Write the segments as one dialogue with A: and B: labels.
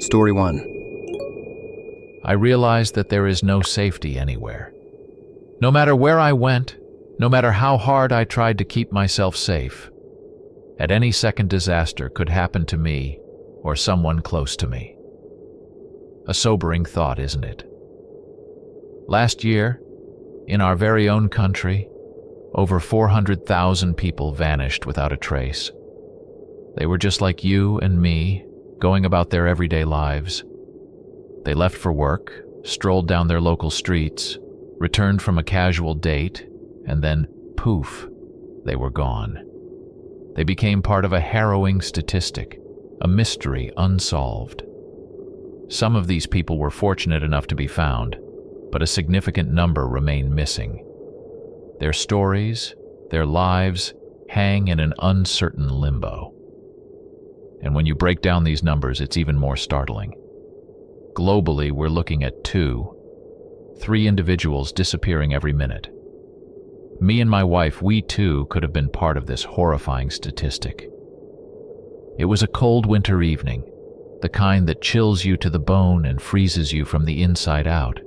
A: Story 1.
B: I realized that there is no safety anywhere. No matter where I went, no matter how hard I tried to keep myself safe, at any second disaster could happen to me or someone close to me. A sobering thought, isn't it? Last year, in our very own country, over 400,000 people vanished without a trace. They were just like you and me, going about their everyday lives. They left for work, strolled down their local streets, returned from a casual date, and then, poof, they were gone. They became part of a harrowing statistic, a mystery unsolved. Some of these people were fortunate enough to be found, but a significant number remain missing. Their stories, their lives, hang in an uncertain limbo. And when you break down these numbers, it's even more startling. Globally, we're looking at 3 individuals disappearing every minute. Me and my wife, we too could have been part of this horrifying statistic. It was a cold winter evening, the kind that chills you to the bone and freezes you from the inside out.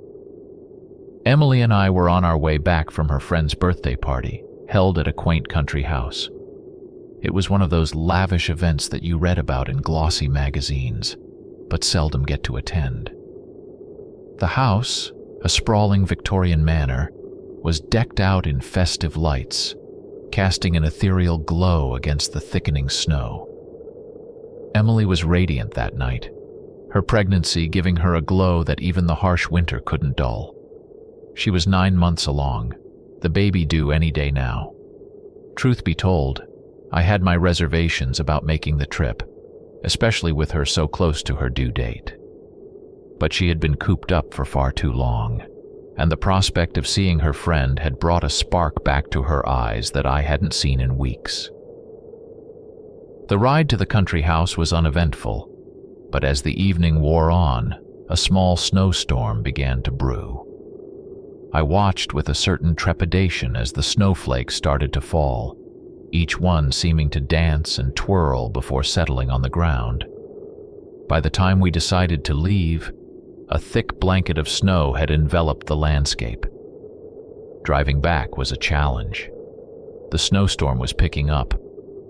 B: Emily and I were on our way back from her friend's birthday party, held at a quaint country house. It was one of those lavish events that you read about in glossy magazines, but seldom get to attend. The house, a sprawling Victorian manor, was decked out in festive lights, casting an ethereal glow against the thickening snow. Emily was radiant that night, her pregnancy giving her a glow that even the harsh winter couldn't dull. She was 9 months along, the baby due any day now. Truth be told, I had my reservations about making the trip, especially with her so close to her due date. But she had been cooped up for far too long, and the prospect of seeing her friend had brought a spark back to her eyes that I hadn't seen in weeks. The ride to the country house was uneventful, but as the evening wore on, a small snowstorm began to brew. I watched with a certain trepidation as the snowflakes started to fall, each one seeming to dance and twirl before settling on the ground. By the time we decided to leave, a thick blanket of snow had enveloped the landscape. Driving back was a challenge. The snowstorm was picking up,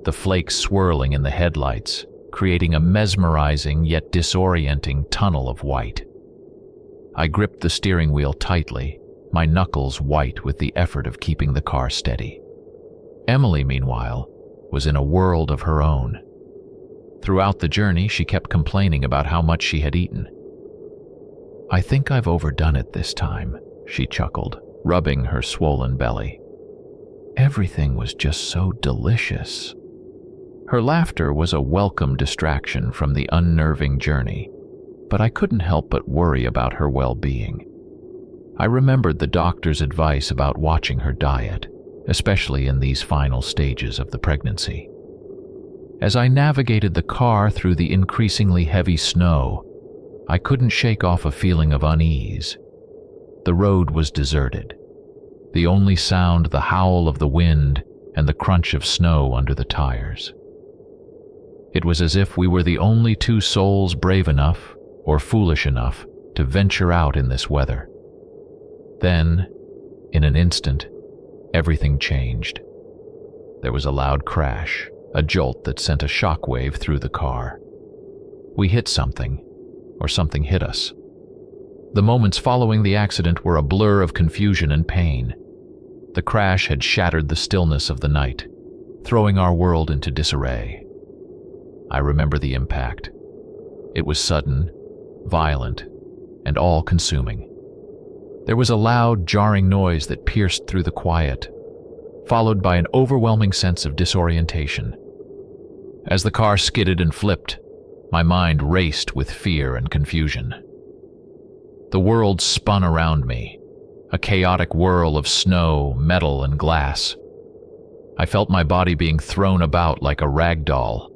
B: the flakes swirling in the headlights, creating a mesmerizing yet disorienting tunnel of white. I gripped the steering wheel tightly, my knuckles white with the effort of keeping the car steady. Emily, meanwhile, was in a world of her own. Throughout the journey, she kept complaining about how much she had eaten. "I think I've overdone it this time," she chuckled, rubbing her swollen belly. "Everything was just so delicious." Her laughter was a welcome distraction from the unnerving journey, but I couldn't help but worry about her well-being. I remembered the doctor's advice about watching her diet, especially in these final stages of the pregnancy. As I navigated the car through the increasingly heavy snow, I couldn't shake off a feeling of unease. The road was deserted. The only sound the howl of the wind and the crunch of snow under the tires. It was as if we were the only 2 souls brave enough or foolish enough to venture out in this weather. Then, in an instant, everything changed. There was a loud crash, a jolt that sent a shockwave through the car. We hit something, or something hit us. The moments following the accident were a blur of confusion and pain. The crash had shattered the stillness of the night, throwing our world into disarray. I remember the impact. It was sudden, violent, and all-consuming. There was a loud, jarring noise that pierced through the quiet, followed by an overwhelming sense of disorientation. As the car skidded and flipped, my mind raced with fear and confusion. The world spun around me, a chaotic whirl of snow, metal, and glass. I felt my body being thrown about like a rag doll,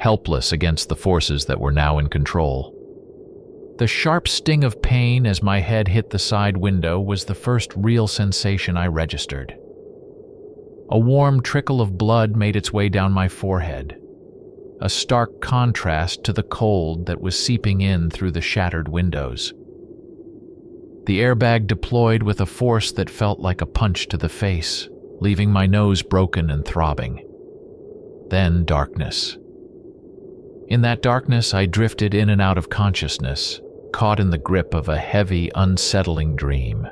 B: helpless against the forces that were now in control. The sharp sting of pain as my head hit the side window was the first real sensation I registered. A warm trickle of blood made its way down my forehead. a stark contrast to the cold that was seeping in through the shattered windows. The airbag deployed with a force that felt like a punch to the face, leaving my nose broken and throbbing. Then darkness. In that darkness, I drifted in and out of consciousness, caught in the grip of a heavy, unsettling dream.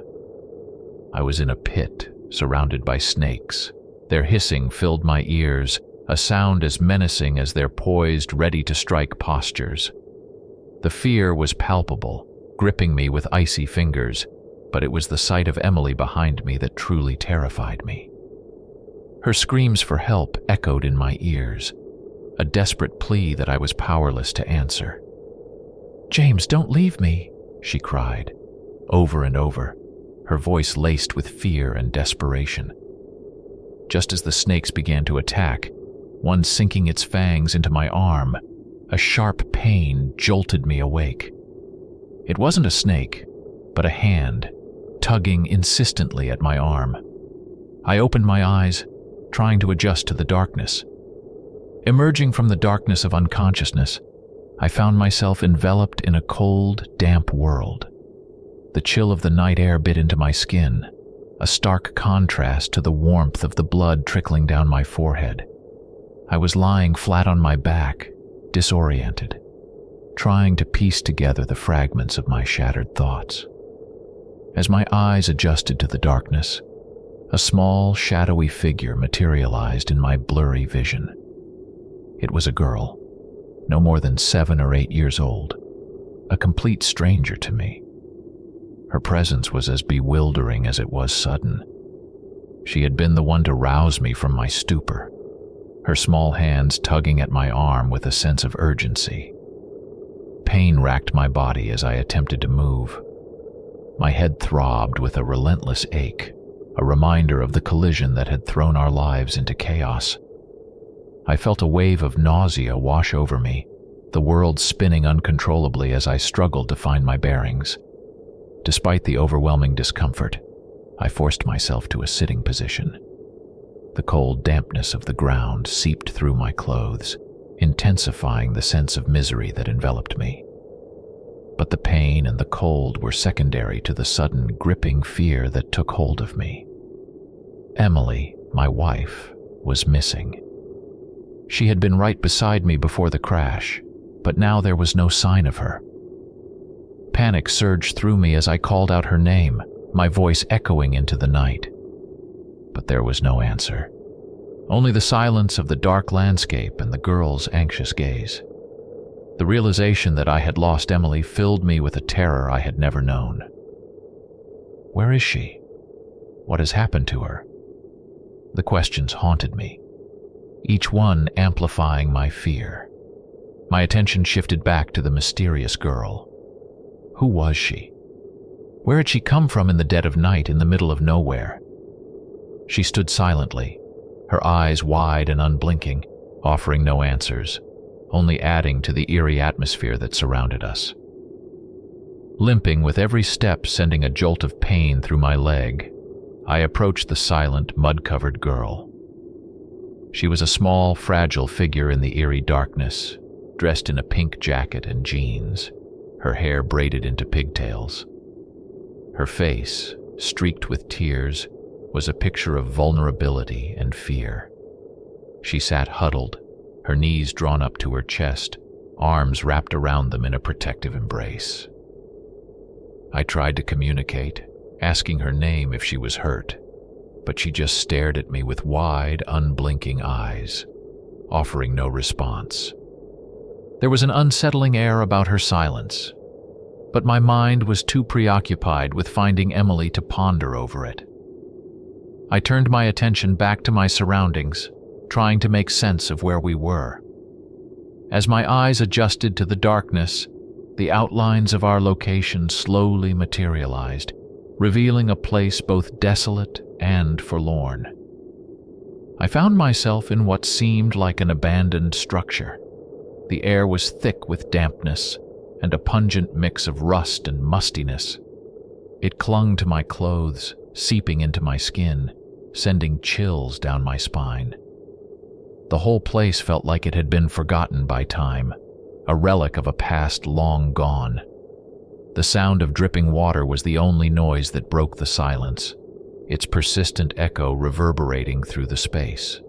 B: I was in a pit, surrounded by snakes. Their hissing filled my ears, a sound as menacing as their poised, ready-to-strike postures. The fear was palpable, gripping me with icy fingers, but it was the sight of Emily behind me that truly terrified me. Her screams for help echoed in my ears, a desperate plea that I was powerless to answer. "James, don't leave me," she cried, over and over, her voice laced with fear and desperation. Just as the snakes began to attack, one sinking its fangs into my arm, a sharp pain jolted me awake. It wasn't a snake, but a hand, tugging insistently at my arm. I opened my eyes, trying to adjust to the darkness. Emerging from the darkness of unconsciousness, I found myself enveloped in a cold, damp world. The chill of the night air bit into my skin, a stark contrast to the warmth of the blood trickling down my forehead. I was lying flat on my back, disoriented, trying to piece together the fragments of my shattered thoughts. As my eyes adjusted to the darkness, a small, shadowy figure materialized in my blurry vision. It was a girl, no more than 7 or 8 years old, a complete stranger to me. Her presence was as bewildering as it was sudden. She had been the one to rouse me from my stupor, her small hands tugging at my arm with a sense of urgency. Pain racked my body as I attempted to move. My head throbbed with a relentless ache, a reminder of the collision that had thrown our lives into chaos. I felt a wave of nausea wash over me, the world spinning uncontrollably as I struggled to find my bearings. Despite the overwhelming discomfort, I forced myself to a sitting position. The cold dampness of the ground seeped through my clothes, intensifying the sense of misery that enveloped me. But the pain and the cold were secondary to the sudden, gripping fear that took hold of me. Emily, my wife, was missing. She had been right beside me before the crash, but now there was no sign of her. Panic surged through me as I called out her name, my voice echoing into the night. But there was no answer. Only the silence of the dark landscape and the girl's anxious gaze. The realization that I had lost Emily filled me with a terror I had never known. Where is she? What has happened to her? The questions haunted me, each one amplifying my fear. My attention shifted back to the mysterious girl. Who was she? Where had she come from in the dead of night in the middle of nowhere? She stood silently, her eyes wide and unblinking, offering no answers, only adding to the eerie atmosphere that surrounded us. Limping with every step sending a jolt of pain through my leg, I approached the silent, mud-covered girl. She was a small, fragile figure in the eerie darkness, dressed in a pink jacket and jeans, her hair braided into pigtails. Her face, streaked with tears, was a picture of vulnerability and fear. She sat huddled, her knees drawn up to her chest, arms wrapped around them in a protective embrace. I tried to communicate, asking her name if she was hurt, but she just stared at me with wide, unblinking eyes, offering no response. There was an unsettling air about her silence, but my mind was too preoccupied with finding Emily to ponder over it. I turned my attention back to my surroundings, trying to make sense of where we were. As my eyes adjusted to the darkness, the outlines of our location slowly materialized, revealing a place both desolate and forlorn. I found myself in what seemed like an abandoned structure. The air was thick with dampness and a pungent mix of rust and mustiness. It clung to my clothes, seeping into my skin, sending chills down my spine. The whole place felt like it had been forgotten by time, a relic of a past long gone. The sound of dripping water was the only noise that broke the silence, its persistent echo reverberating through the space.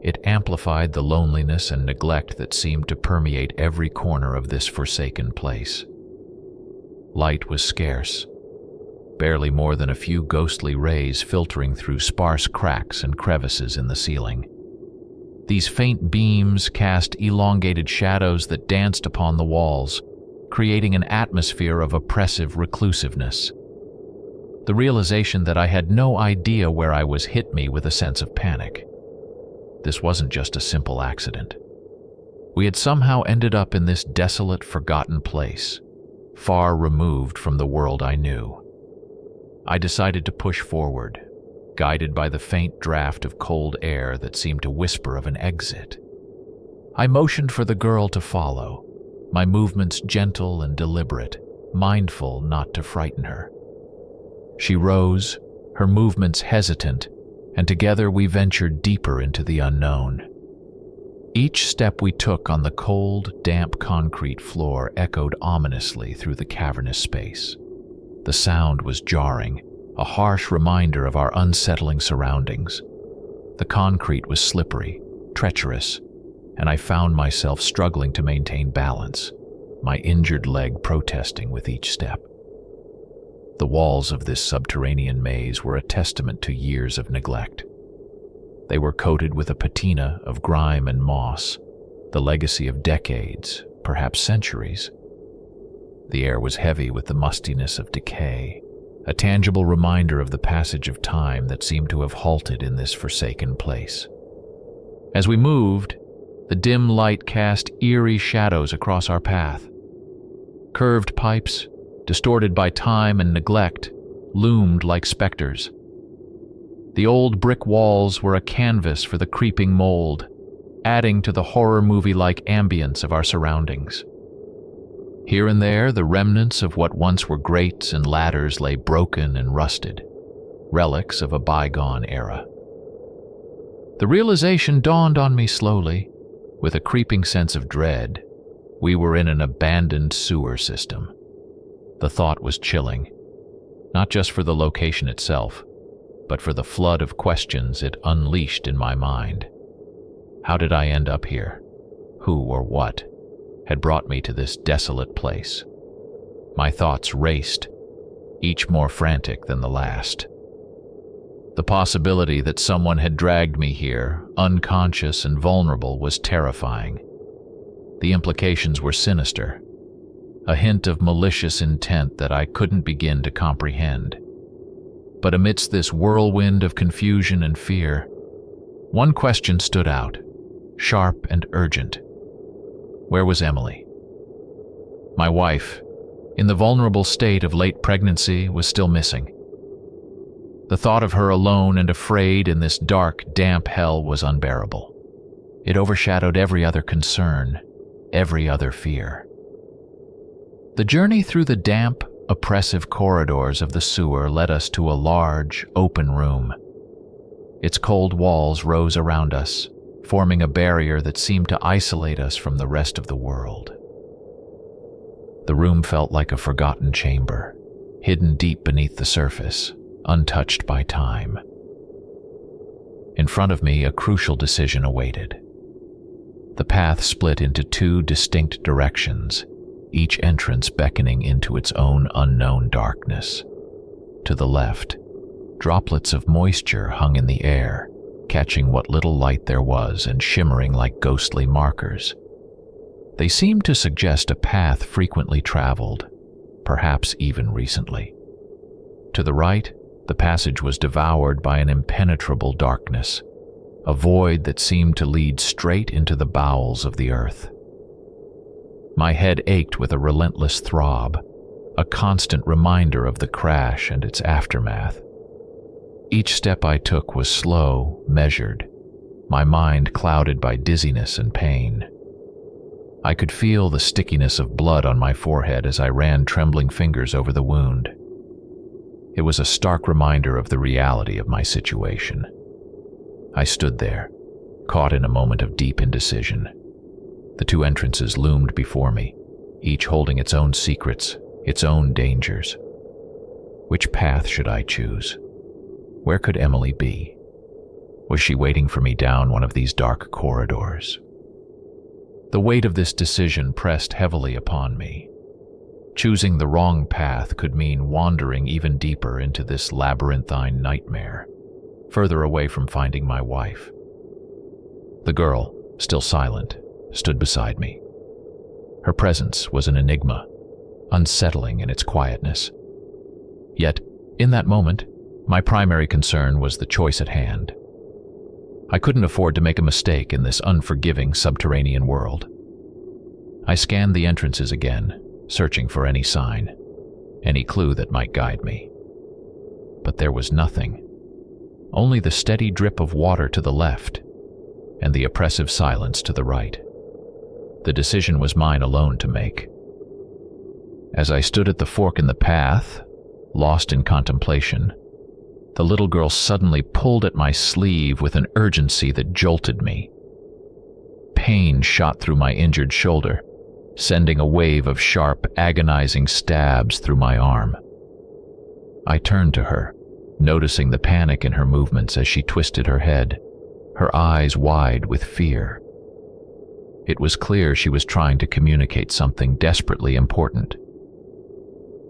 B: It amplified the loneliness and neglect that seemed to permeate every corner of this forsaken place. Light was scarce, barely more than a few ghostly rays filtering through sparse cracks and crevices in the ceiling. These faint beams cast elongated shadows that danced upon the walls, creating an atmosphere of oppressive reclusiveness. The realization that I had no idea where I was hit me with a sense of panic. This wasn't just a simple accident. We had somehow ended up in this desolate, forgotten place, far removed from the world I knew. I decided to push forward, guided by the faint draft of cold air that seemed to whisper of an exit. I motioned for the girl to follow, my movements gentle and deliberate, mindful not to frighten her. She rose, her movements hesitant, and together we ventured deeper into the unknown. Each step we took on the cold, damp concrete floor echoed ominously through the cavernous space. The sound was jarring, a harsh reminder of our unsettling surroundings. The concrete was slippery, treacherous, and I found myself struggling to maintain balance, my injured leg protesting with each step. The walls of this subterranean maze were a testament to years of neglect. They were coated with a patina of grime and moss, the legacy of decades, perhaps centuries. The air was heavy with the mustiness of decay, a tangible reminder of the passage of time that seemed to have halted in this forsaken place. As we moved, the dim light cast eerie shadows across our path. Curved pipes, distorted by time and neglect, loomed like specters. The old brick walls were a canvas for the creeping mold, adding to the horror movie-like ambience of our surroundings. Here and there, the remnants of what once were grates and ladders lay broken and rusted, relics of a bygone era. The realization dawned on me slowly, with a creeping sense of dread. We were in an abandoned sewer system. The thought was chilling, not just for the location itself, but for the flood of questions it unleashed in my mind. How did I end up here? Who or what had brought me to this desolate place? My thoughts raced, each more frantic than the last. The possibility that someone had dragged me here, unconscious and vulnerable, was terrifying. The implications were sinister, a hint of malicious intent that I couldn't begin to comprehend. But amidst this whirlwind of confusion and fear, one question stood out, sharp and urgent. Where was Emily? My wife, in the vulnerable state of late pregnancy, was still missing. The thought of her alone and afraid in this dark, damp hell was unbearable. It overshadowed every other concern, every other fear. The journey through the damp, oppressive corridors of the sewer led us to a large, open room. Its cold walls rose around us, forming a barrier that seemed to isolate us from the rest of the world. The room felt like a forgotten chamber, hidden deep beneath the surface, untouched by time. In front of me, a crucial decision awaited. The path split into two distinct directions, each entrance beckoning into its own unknown darkness. To the left, droplets of moisture hung in the air, catching what little light there was and shimmering like ghostly markers. They seemed to suggest a path frequently traveled, perhaps even recently. To the right, the passage was devoured by an impenetrable darkness, a void that seemed to lead straight into the bowels of the earth. My head ached with a relentless throb, a constant reminder of the crash and its aftermath. Each step I took was slow, measured, my mind clouded by dizziness and pain. I could feel the stickiness of blood on my forehead as I ran trembling fingers over the wound. It was a stark reminder of the reality of my situation. I stood there, caught in a moment of deep indecision. The two entrances loomed before me, each holding its own secrets, its own dangers. Which path should I choose? Where could Emily be? Was she waiting for me down one of these dark corridors? The weight of this decision pressed heavily upon me. Choosing the wrong path could mean wandering even deeper into this labyrinthine nightmare, further away from finding my wife. The girl, still silent, stood beside me. Her presence was an enigma, unsettling in its quietness. Yet, in that moment, my primary concern was the choice at hand. I couldn't afford to make a mistake in this unforgiving subterranean world. I scanned the entrances again, searching for any sign, any clue that might guide me. But there was nothing. Only the steady drip of water to the left and the oppressive silence to the right. The decision was mine alone to make. As I stood at the fork in the path, lost in contemplation, the little girl suddenly pulled at my sleeve with an urgency that jolted me. Pain shot through my injured shoulder, sending a wave of sharp, agonizing stabs through my arm. I turned to her, noticing the panic in her movements as she twisted her head, her eyes wide with fear. It was clear she was trying to communicate something desperately important.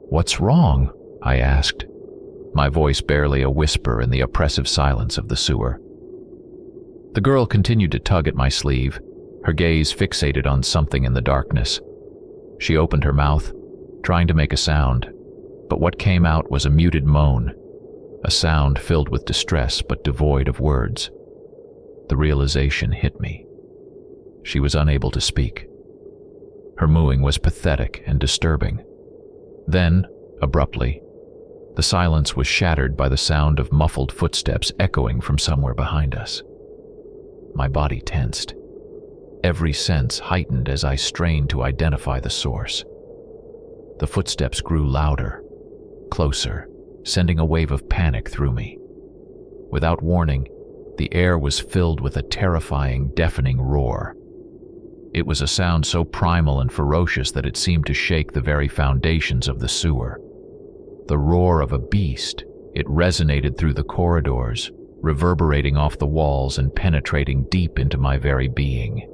B: "What's wrong?" I asked, my voice barely a whisper in the oppressive silence of the sewer. The girl continued to tug at my sleeve, her gaze fixated on something in the darkness. She opened her mouth, trying to make a sound, but what came out was a muted moan, a sound filled with distress but devoid of words. The realization hit me. She was unable to speak. Her mooing was pathetic and disturbing. Then, abruptly, the silence was shattered by the sound of muffled footsteps echoing from somewhere behind us. My body tensed, every sense heightened as I strained to identify the source. The footsteps grew louder, closer, sending a wave of panic through me. Without warning, the air was filled with a terrifying, deafening roar. It was a sound so primal and ferocious that it seemed to shake the very foundations of the sewer. The roar of a beast, it resonated through the corridors, reverberating off the walls and penetrating deep into my very being.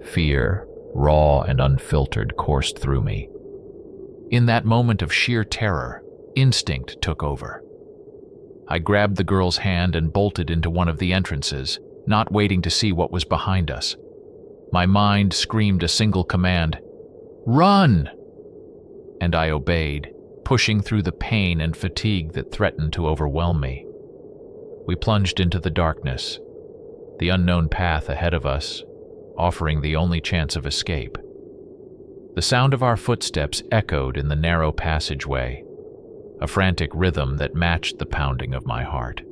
B: Fear, raw and unfiltered, coursed through me. In that moment of sheer terror, instinct took over. I grabbed the girl's hand and bolted into one of the entrances, not waiting to see what was behind us. My mind screamed a single command, "Run!" And I obeyed, pushing through the pain and fatigue that threatened to overwhelm me. We plunged into the darkness, the unknown path ahead of us, offering the only chance of escape. The sound of our footsteps echoed in the narrow passageway, a frantic rhythm that matched the pounding of my heart.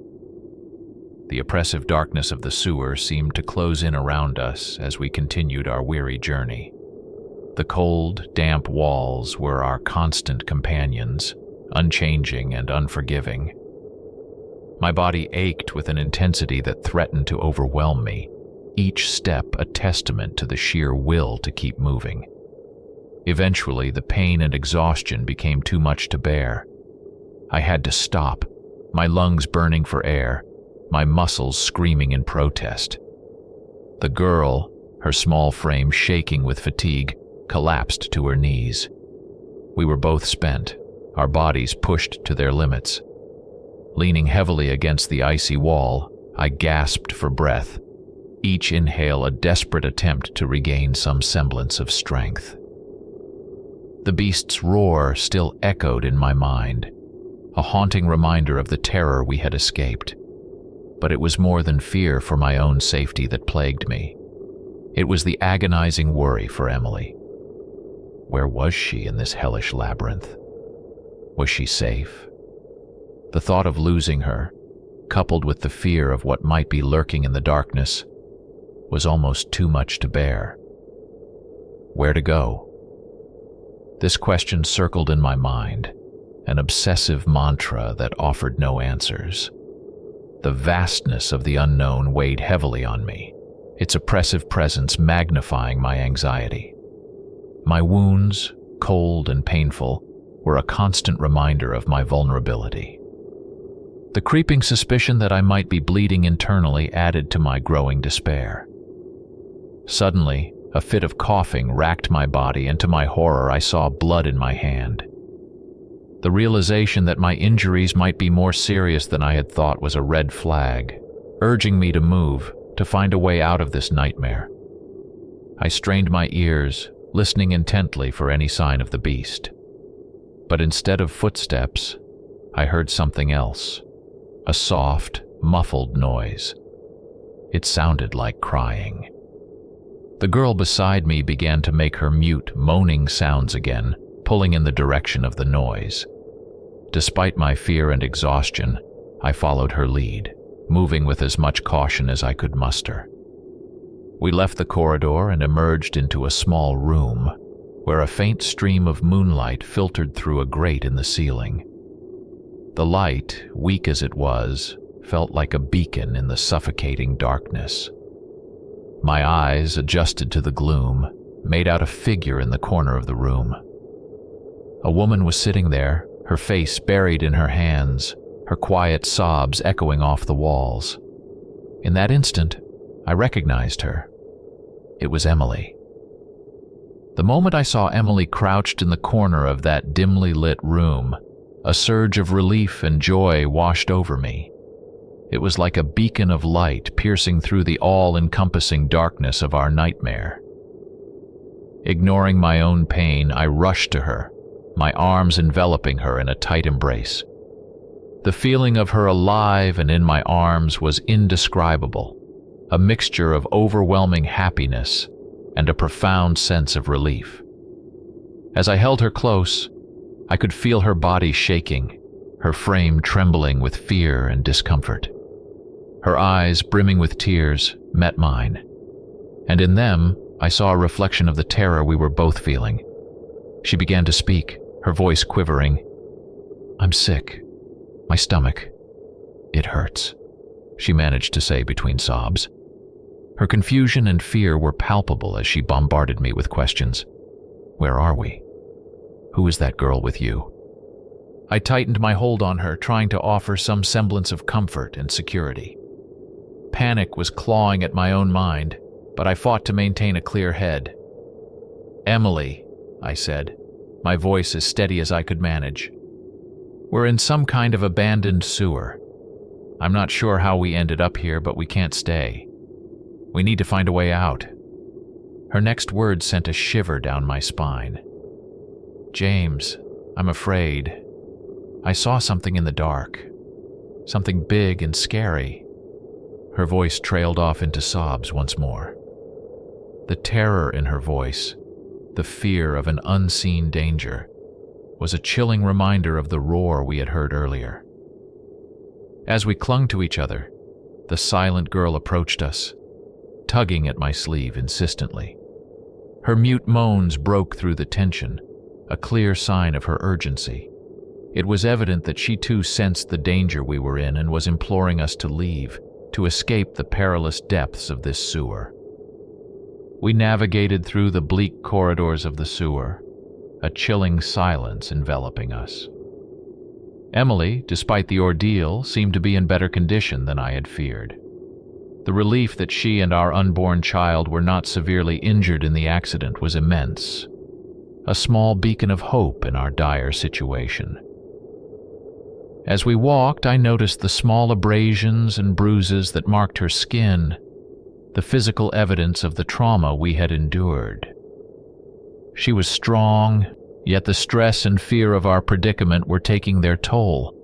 B: The oppressive darkness of the sewer seemed to close in around us as we continued our weary journey. The cold, damp walls were our constant companions, unchanging and unforgiving. My body ached with an intensity that threatened to overwhelm me, each step a testament to the sheer will to keep moving. Eventually, the pain and exhaustion became too much to bear. I had to stop, my lungs burning for air, my muscles screaming in protest. The girl, her small frame shaking with fatigue, collapsed to her knees. We were both spent, our bodies pushed to their limits. Leaning heavily against the icy wall, I gasped for breath, each inhale a desperate attempt to regain some semblance of strength. The beast's roar still echoed in my mind, a haunting reminder of the terror we had escaped. But it was more than fear for my own safety that plagued me. It was the agonizing worry for Emily. Where was she in this hellish labyrinth? Was she safe? The thought of losing her, coupled with the fear of what might be lurking in the darkness, was almost too much to bear. Where to go? This question circled in my mind, an obsessive mantra that offered no answers. The vastness of the unknown weighed heavily on me, its oppressive presence magnifying my anxiety. My wounds, cold and painful, were a constant reminder of my vulnerability. The creeping suspicion that I might be bleeding internally added to my growing despair. Suddenly, a fit of coughing racked my body, and to my horror I saw blood in my hand. The realization that my injuries might be more serious than I had thought was a red flag, urging me to move, to find a way out of this nightmare. I strained my ears, listening intently for any sign of the beast. But instead of footsteps, I heard something else, a soft, muffled noise. It sounded like crying. The girl beside me began to make her mute, moaning sounds again, pulling in the direction of the noise. Despite my fear and exhaustion, I followed her lead, moving with as much caution as I could muster. We left the corridor and emerged into a small room, where a faint stream of moonlight filtered through a grate in the ceiling. The light, weak as it was, felt like a beacon in the suffocating darkness. My eyes, adjusted to the gloom, made out a figure in the corner of the room. A woman was sitting there, her face buried in her hands, her quiet sobs echoing off the walls. In that instant, I recognized her. It was Emily. The moment I saw Emily crouched in the corner of that dimly lit room, a surge of relief and joy washed over me. It was like a beacon of light piercing through the all-encompassing darkness of our nightmare. Ignoring my own pain, I rushed to her, my arms enveloping her in a tight embrace. The feeling of her alive and in my arms was indescribable, a mixture of overwhelming happiness and a profound sense of relief. As I held her close, I could feel her body shaking, her frame trembling with fear and discomfort. Her eyes, brimming with tears, met mine, and in them I saw a reflection of the terror we were both feeling. She began to speak, her voice quivering. "I'm sick. My stomach. It hurts," she managed to say between sobs. Her confusion and fear were palpable as she bombarded me with questions. "Where are we? Who is that girl with you?" I tightened my hold on her, trying to offer some semblance of comfort and security. Panic was clawing at my own mind, but I fought to maintain a clear head. "Emily," I said, my voice as steady as I could manage. "We're in some kind of abandoned sewer. I'm not sure how we ended up here, but we can't stay. We need to find a way out." Her next words sent a shiver down my spine. "James, I'm afraid. I saw something in the dark. Something big and scary." Her voice trailed off into sobs once more. The terror in her voice, the fear of an unseen danger, was a chilling reminder of the roar we had heard earlier. As we clung to each other, the silent girl approached us, tugging at my sleeve insistently. Her mute moans broke through the tension, a clear sign of her urgency. It was evident that she too sensed the danger we were in and was imploring us to leave, to escape the perilous depths of this sewer. We navigated through the bleak corridors of the sewer, a chilling silence enveloping us. Emily, despite the ordeal, seemed to be in better condition than I had feared. The relief that she and our unborn child were not severely injured in the accident was immense, a small beacon of hope in our dire situation. As we walked, I noticed the small abrasions and bruises that marked her skin, the physical evidence of the trauma we had endured. She was strong, yet the stress and fear of our predicament were taking their toll.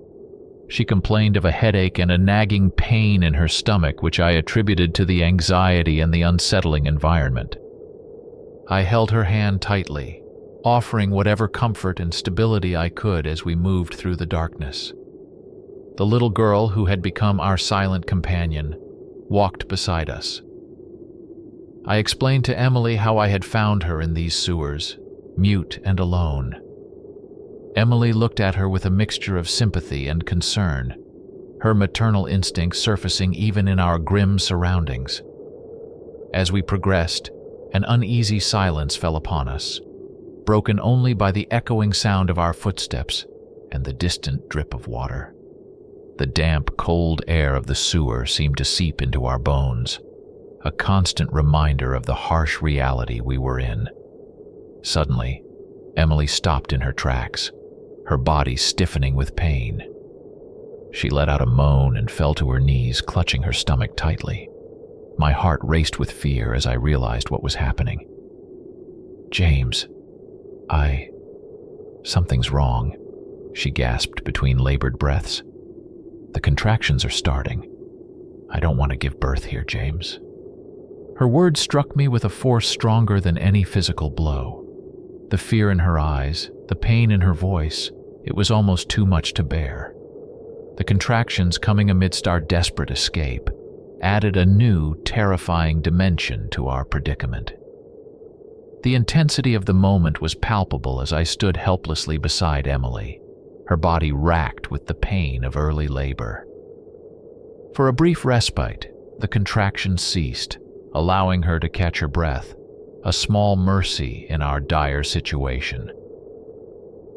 B: She complained of a headache and a nagging pain in her stomach, which I attributed to the anxiety and the unsettling environment. I held her hand tightly, offering whatever comfort and stability I could as we moved through the darkness. The little girl who had become our silent companion walked beside us. I explained to Emily how I had found her in these sewers, mute and alone. Emily looked at her with a mixture of sympathy and concern, her maternal instinct surfacing even in our grim surroundings. As we progressed, an uneasy silence fell upon us, broken only by the echoing sound of our footsteps and the distant drip of water. The damp, cold air of the sewer seemed to seep into our bones, a constant reminder of the harsh reality we were in. Suddenly, Emily stopped in her tracks, her body stiffening with pain. She let out a moan and fell to her knees, clutching her stomach tightly. My heart raced with fear as I realized what was happening. "James, something's wrong," she gasped between labored breaths. "The contractions are starting. I don't want to give birth here, James." Her words struck me with a force stronger than any physical blow. The fear in her eyes, the pain in her voice, it was almost too much to bear. The contractions coming amidst our desperate escape added a new, terrifying dimension to our predicament. The intensity of the moment was palpable as I stood helplessly beside Emily, her body racked with the pain of early labor. For a brief respite, the contractions ceased, allowing her to catch her breath, a small mercy in our dire situation.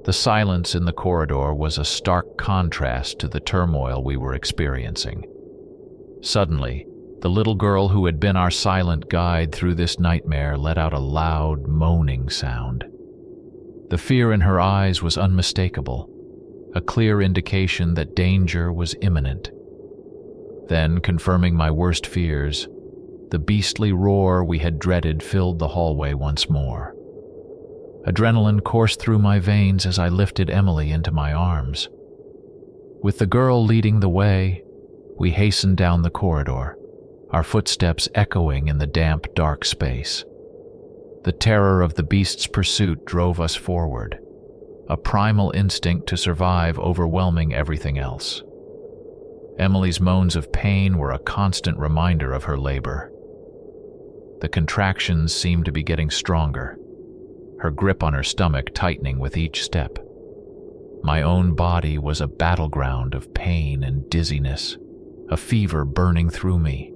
B: The silence in the corridor was a stark contrast to the turmoil we were experiencing. Suddenly, the little girl who had been our silent guide through this nightmare let out a loud, moaning sound. The fear in her eyes was unmistakable, a clear indication that danger was imminent. Then, confirming my worst fears, the beastly roar we had dreaded filled the hallway once more. Adrenaline coursed through my veins as I lifted Emily into my arms. With the girl leading the way, we hastened down the corridor, our footsteps echoing in the damp, dark space. The terror of the beast's pursuit drove us forward, a primal instinct to survive overwhelming everything else. Emily's moans of pain were a constant reminder of her labor. The contractions seemed to be getting stronger, her grip on her stomach tightening with each step. My own body was a battleground of pain and dizziness, a fever burning through me,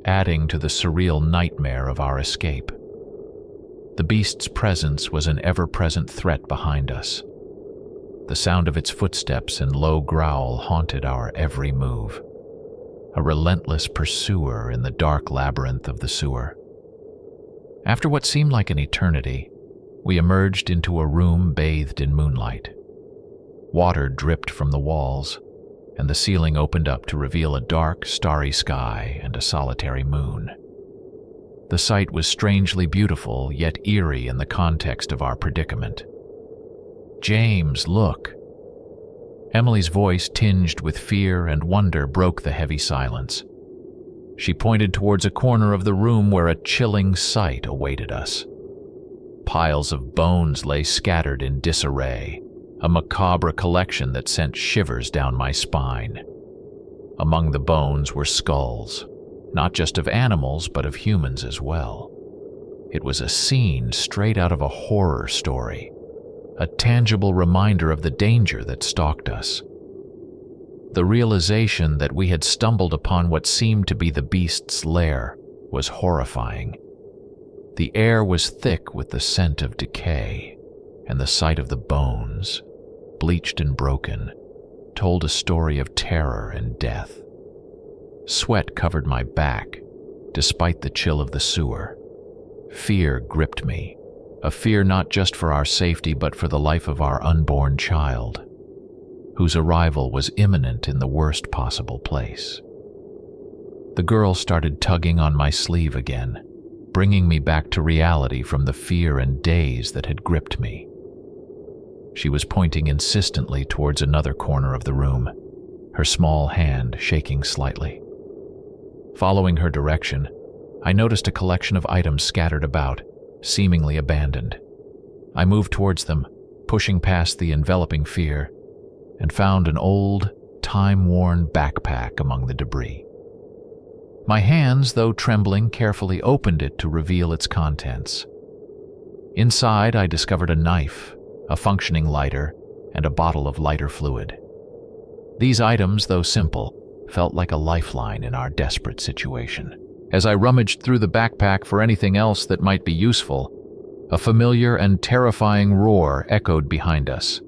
B: adding to the surreal nightmare of our escape. The beast's presence was an ever-present threat behind us. The sound of its footsteps and low growl haunted our every move, a relentless pursuer in the dark labyrinth of the sewer. After what seemed like an eternity, we emerged into a room bathed in moonlight. Water dripped from the walls, and the ceiling opened up to reveal a dark, starry sky and a solitary moon. The sight was strangely beautiful, yet eerie in the context of our predicament. "James, look!" Emily's voice, tinged with fear and wonder, broke the heavy silence. She pointed towards a corner of the room where a chilling sight awaited us. Piles of bones lay scattered in disarray, a macabre collection that sent shivers down my spine. Among the bones were skulls, not just of animals but of humans as well. It was a scene straight out of a horror story, a tangible reminder of the danger that stalked us. The realization that we had stumbled upon what seemed to be the beast's lair was horrifying. The air was thick with the scent of decay, and the sight of the bones, bleached and broken, told a story of terror and death. Sweat covered my back, despite the chill of the sewer. Fear gripped me, a fear not just for our safety but for the life of our unborn child, whose arrival was imminent in the worst possible place. The girl started tugging on my sleeve again, bringing me back to reality from the fear and daze that had gripped me. She was pointing insistently towards another corner of the room, her small hand shaking slightly. Following her direction, I noticed a collection of items scattered about, seemingly abandoned. I moved towards them, pushing past the enveloping fear, and found an old, time-worn backpack among the debris. My hands, though trembling, carefully opened it to reveal its contents. Inside, I discovered a knife, a functioning lighter, and a bottle of lighter fluid. These items, though simple, felt like a lifeline in our desperate situation. As I rummaged through the backpack for anything else that might be useful, a familiar and terrifying roar echoed behind us.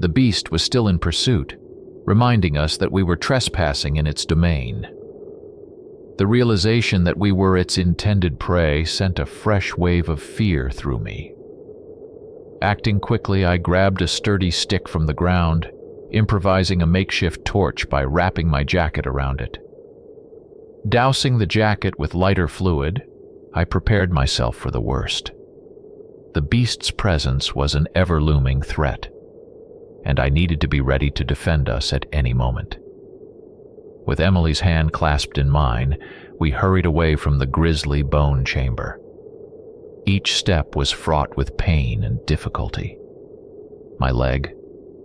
B: The beast was still in pursuit, reminding us that we were trespassing in its domain. The realization that we were its intended prey sent a fresh wave of fear through me. Acting quickly, I grabbed a sturdy stick from the ground, improvising a makeshift torch by wrapping my jacket around it. Dousing the jacket with lighter fluid, I prepared myself for the worst. The beast's presence was an ever-looming threat, and I needed to be ready to defend us at any moment. With Emily's hand clasped in mine, we hurried away from the grisly bone chamber. Each step was fraught with pain and difficulty. My leg,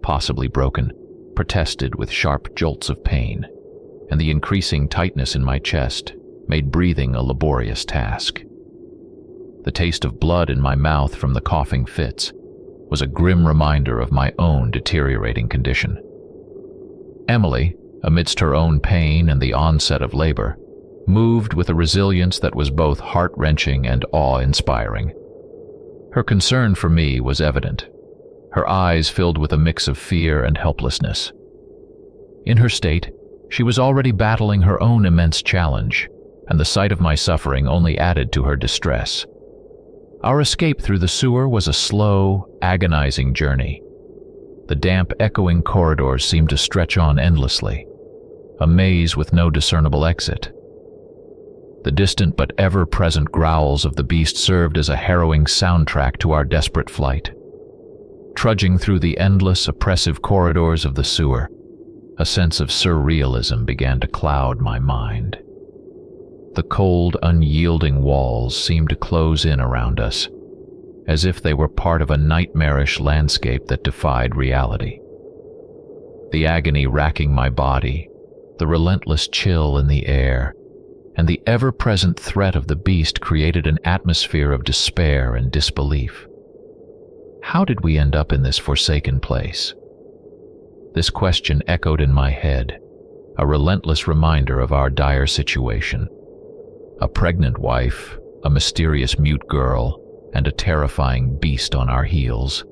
B: possibly broken, protested with sharp jolts of pain, and the increasing tightness in my chest made breathing a laborious task. The taste of blood in my mouth from the coughing fits was a grim reminder of my own deteriorating condition. Emily, amidst her own pain and the onset of labor, moved with a resilience that was both heart-wrenching and awe-inspiring. Her concern for me was evident, her eyes filled with a mix of fear and helplessness. In her state, she was already battling her own immense challenge, and the sight of my suffering only added to her distress. Our escape through the sewer was a slow, agonizing journey. The damp, echoing corridors seemed to stretch on endlessly, a maze with no discernible exit. The distant but ever-present growls of the beast served as a harrowing soundtrack to our desperate flight. Trudging through the endless, oppressive corridors of the sewer, a sense of surrealism began to cloud my mind. The cold, unyielding walls seemed to close in around us, as if they were part of a nightmarish landscape that defied reality. The agony racking my body, the relentless chill in the air, and the ever-present threat of the beast created an atmosphere of despair and disbelief. How did we end up in this forsaken place? This question echoed in my head, a relentless reminder of our dire situation. A pregnant wife, a mysterious mute girl, and a terrifying beast on our heels.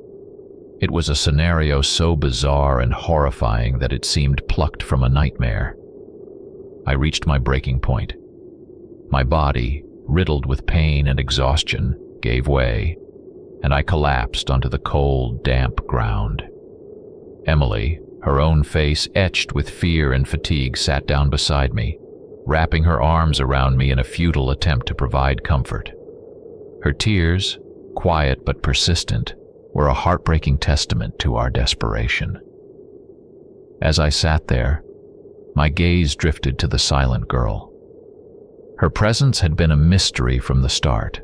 B: It was a scenario so bizarre and horrifying that it seemed plucked from a nightmare. I reached my breaking point. My body, riddled with pain and exhaustion, gave way, and I collapsed onto the cold, damp ground. Emily, her own face etched with fear and fatigue, sat down beside me, wrapping her arms around me in a futile attempt to provide comfort. Her tears, quiet but persistent, were a heartbreaking testament to our desperation. As I sat there, my gaze drifted to the silent girl. Her presence had been a mystery from the start,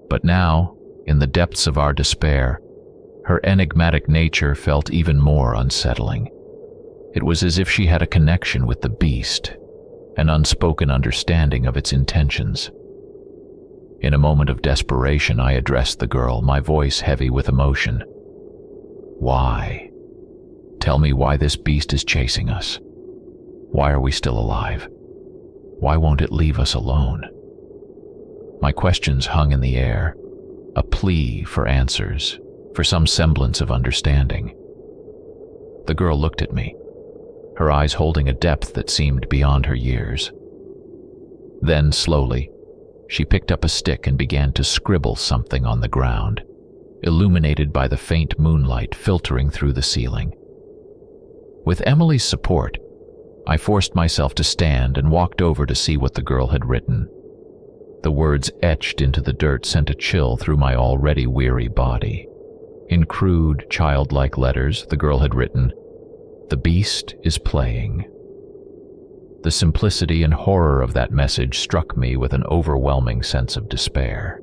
B: but now, in the depths of our despair, her enigmatic nature felt even more unsettling. It was as if she had a connection with the beast, an unspoken understanding of its intentions. In a moment of desperation, I addressed the girl, my voice heavy with emotion. Why? Tell me why this beast is chasing us. Why are we still alive? Why won't it leave us alone? My questions hung in the air, a plea for answers, for some semblance of understanding. The girl looked at me, her eyes holding a depth that seemed beyond her years. Then, slowly, she picked up a stick and began to scribble something on the ground, illuminated by the faint moonlight filtering through the ceiling. With Emily's support, I forced myself to stand and walked over to see what the girl had written. The words etched into the dirt sent a chill through my already weary body. In crude, childlike letters, the girl had written, "The beast is playing." The simplicity and horror of that message struck me with an overwhelming sense of despair.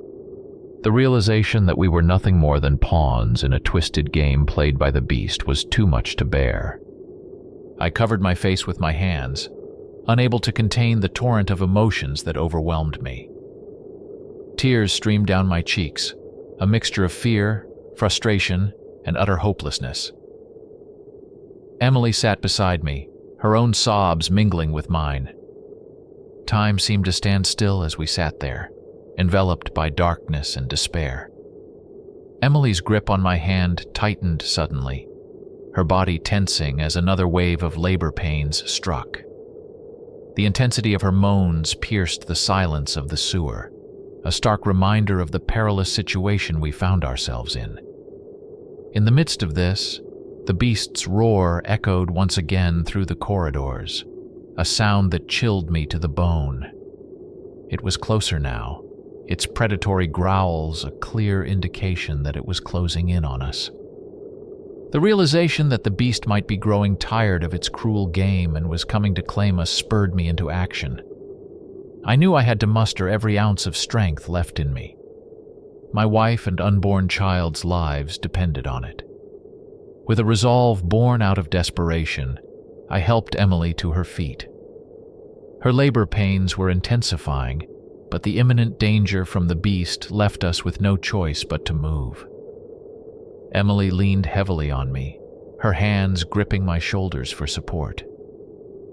B: The realization that we were nothing more than pawns in a twisted game played by the beast was too much to bear. I covered my face with my hands, unable to contain the torrent of emotions that overwhelmed me. Tears streamed down my cheeks, a mixture of fear, frustration, and utter hopelessness. Emily sat beside me, her own sobs mingling with mine. Time seemed to stand still as we sat there, enveloped by darkness and despair. Emily's grip on my hand tightened suddenly, her body tensing as another wave of labor pains struck. The intensity of her moans pierced the silence of the sewer, a stark reminder of the perilous situation we found ourselves in. In the midst of this, the beast's roar echoed once again through the corridors, a sound that chilled me to the bone. It was closer now, its predatory growls a clear indication that it was closing in on us. The realization that the beast might be growing tired of its cruel game and was coming to claim us spurred me into action. I knew I had to muster every ounce of strength left in me. My wife and unborn child's lives depended on it. With a resolve born out of desperation, I helped Emily to her feet. Her labor pains were intensifying, but the imminent danger from the beast left us with no choice but to move. Emily leaned heavily on me, her hands gripping my shoulders for support.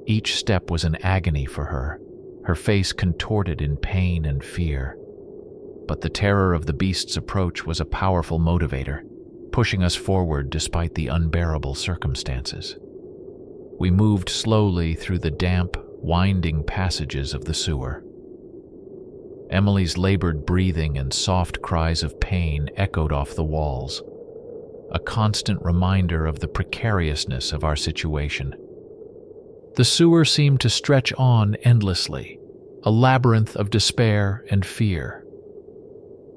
B: Each step was an agony for her, her face contorted in pain and fear. But the terror of the beast's approach was a powerful motivator, pushing us forward despite the unbearable circumstances. We moved slowly through the damp, winding passages of the sewer. Emily's labored breathing and soft cries of pain echoed off the walls, a constant reminder of the precariousness of our situation. The sewer seemed to stretch on endlessly, a labyrinth of despair and fear.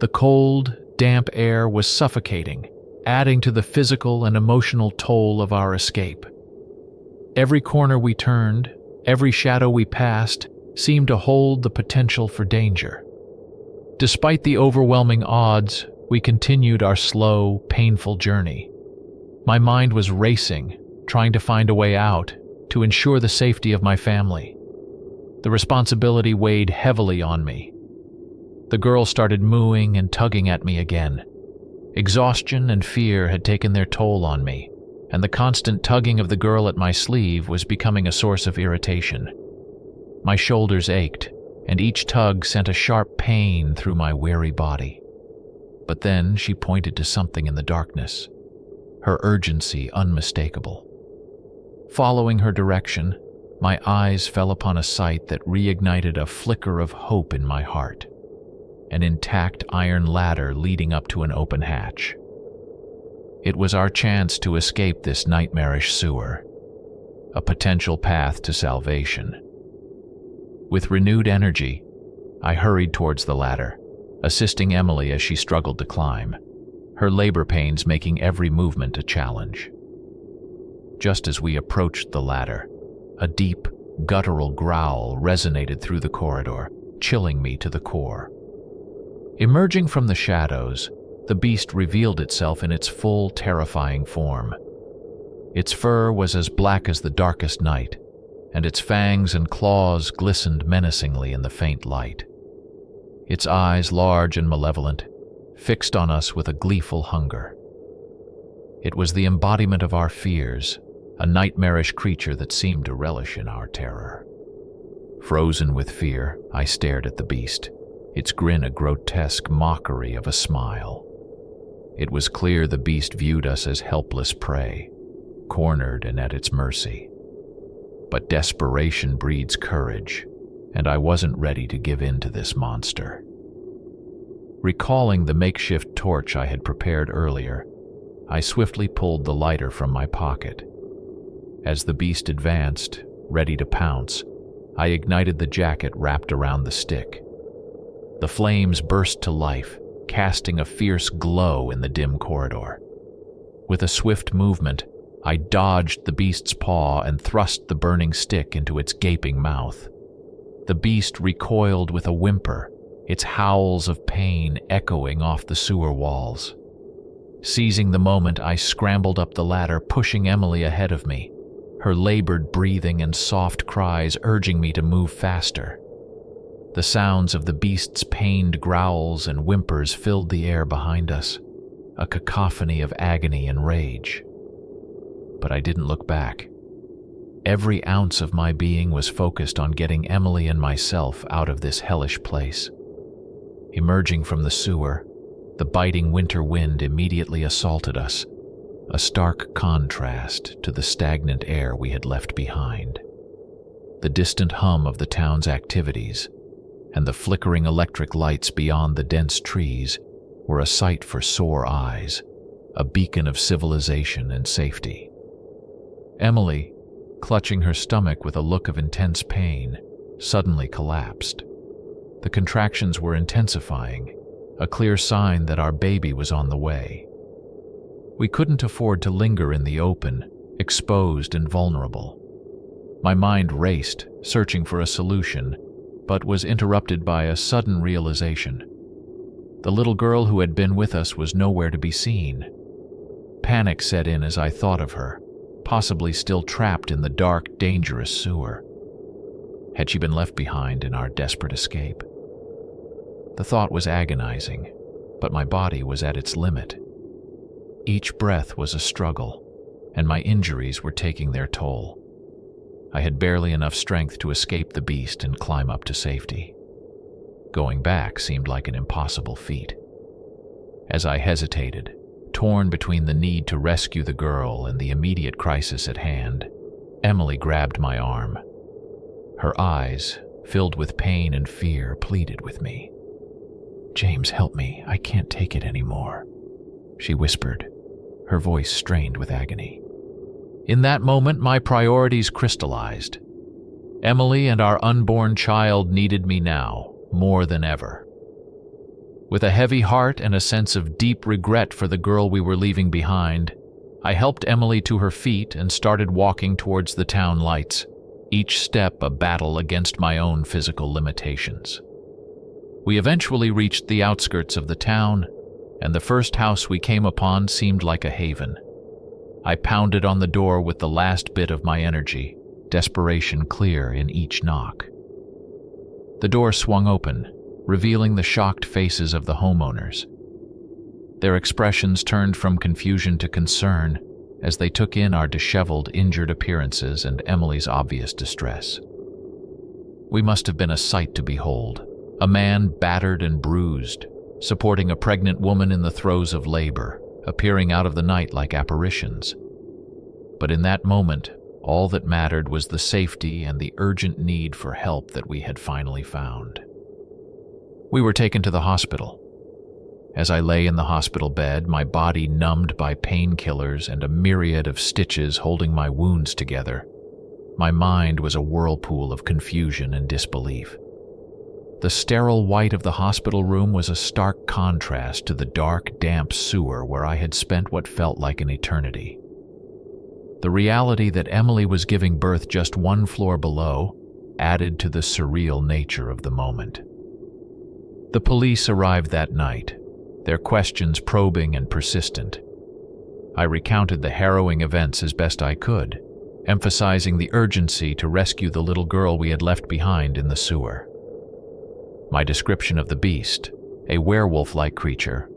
B: The cold, damp air was suffocating, adding to the physical and emotional toll of our escape. Every corner we turned, every shadow we passed, seemed to hold the potential for danger. Despite the overwhelming odds, we continued our slow, painful journey. My mind was racing, trying to find a way out, to ensure the safety of my family. The responsibility weighed heavily on me. The girl started mooing and tugging at me again. Exhaustion and fear had taken their toll on me, and the constant tugging of the girl at my sleeve was becoming a source of irritation. My shoulders ached, and each tug sent a sharp pain through my weary body. But then she pointed to something in the darkness, her urgency unmistakable. Following her direction, my eyes fell upon a sight that reignited a flicker of hope in my heart, an intact iron ladder leading up to an open hatch. It was our chance to escape this nightmarish sewer, a potential path to salvation. With renewed energy, I hurried towards the ladder, assisting Emily as she struggled to climb, her labor pains making every movement a challenge. Just as we approached the ladder, a deep, guttural growl resonated through the corridor, chilling me to the core. Emerging from the shadows, the beast revealed itself in its full, terrifying form. Its fur was as black as the darkest night, and its fangs and claws glistened menacingly in the faint light. Its eyes, large and malevolent, fixed on us with a gleeful hunger. It was the embodiment of our fears, a nightmarish creature that seemed to relish in our terror. Frozen with fear, I stared at the beast, its grin a grotesque mockery of a smile. It was clear the beast viewed us as helpless prey, cornered and at its mercy. But desperation breeds courage, and I wasn't ready to give in to this monster. Recalling the makeshift torch I had prepared earlier, I swiftly pulled the lighter from my pocket. As the beast advanced, ready to pounce, I ignited the jacket wrapped around the stick. The flames burst to life, casting a fierce glow in the dim corridor. With a swift movement, I dodged the beast's paw and thrust the burning stick into its gaping mouth. The beast recoiled with a whimper, its howls of pain echoing off the sewer walls. Seizing the moment, I scrambled up the ladder, pushing Emily ahead of me, her labored breathing and soft cries urging me to move faster. The sounds of the beast's pained growls and whimpers filled the air behind us, a cacophony of agony and rage. But I didn't look back. Every ounce of my being was focused on getting Emily and myself out of this hellish place. Emerging from the sewer, the biting winter wind immediately assaulted us, a stark contrast to the stagnant air we had left behind. The distant hum of the town's activities and the flickering electric lights beyond the dense trees were a sight for sore eyes, a beacon of civilization and safety. Emily, clutching her stomach with a look of intense pain, suddenly collapsed. The contractions were intensifying, a clear sign that our baby was on the way. We couldn't afford to linger in the open, exposed and vulnerable. My mind raced, searching for a solution, but was interrupted by a sudden realization. The little girl who had been with us was nowhere to be seen. Panic set in as I thought of her, possibly still trapped in the dark, dangerous sewer. Had she been left behind in our desperate escape? The thought was agonizing, but my body was at its limit. Each breath was a struggle, and my injuries were taking their toll. I had barely enough strength to escape the beast and climb up to safety. Going back seemed like an impossible feat. As I hesitated, torn between the need to rescue the girl and the immediate crisis at hand, Emily grabbed my arm. Her eyes, filled with pain and fear, pleaded with me. "James, help me. I can't take it anymore," she whispered, her voice strained with agony. In that moment, my priorities crystallized. Emily and our unborn child needed me now, more than ever. With a heavy heart and a sense of deep regret for the girl we were leaving behind, I helped Emily to her feet and started walking towards the town lights, each step a battle against my own physical limitations. We eventually reached the outskirts of the town, and the first house we came upon seemed like a haven. I pounded on the door with the last bit of my energy, desperation clear in each knock. The door swung open, revealing the shocked faces of the homeowners. Their expressions turned from confusion to concern as they took in our disheveled, injured appearances and Emily's obvious distress. We must have been a sight to behold, a man battered and bruised, supporting a pregnant woman in the throes of labor, appearing out of the night like apparitions. But in that moment, all that mattered was the safety and the urgent need for help that we had finally found. We were taken to the hospital. As I lay in the hospital bed, my body numbed by painkillers and a myriad of stitches holding my wounds together, my mind was a whirlpool of confusion and disbelief. The sterile white of the hospital room was a stark contrast to the dark, damp sewer where I had spent what felt like an eternity. The reality that Emily was giving birth just one floor below added to the surreal nature of the moment. The police arrived that night, their questions probing and persistent. I recounted the harrowing events as best I could, emphasizing the urgency to rescue the little girl we had left behind in the sewer. My description of the beast, a werewolf-like creature,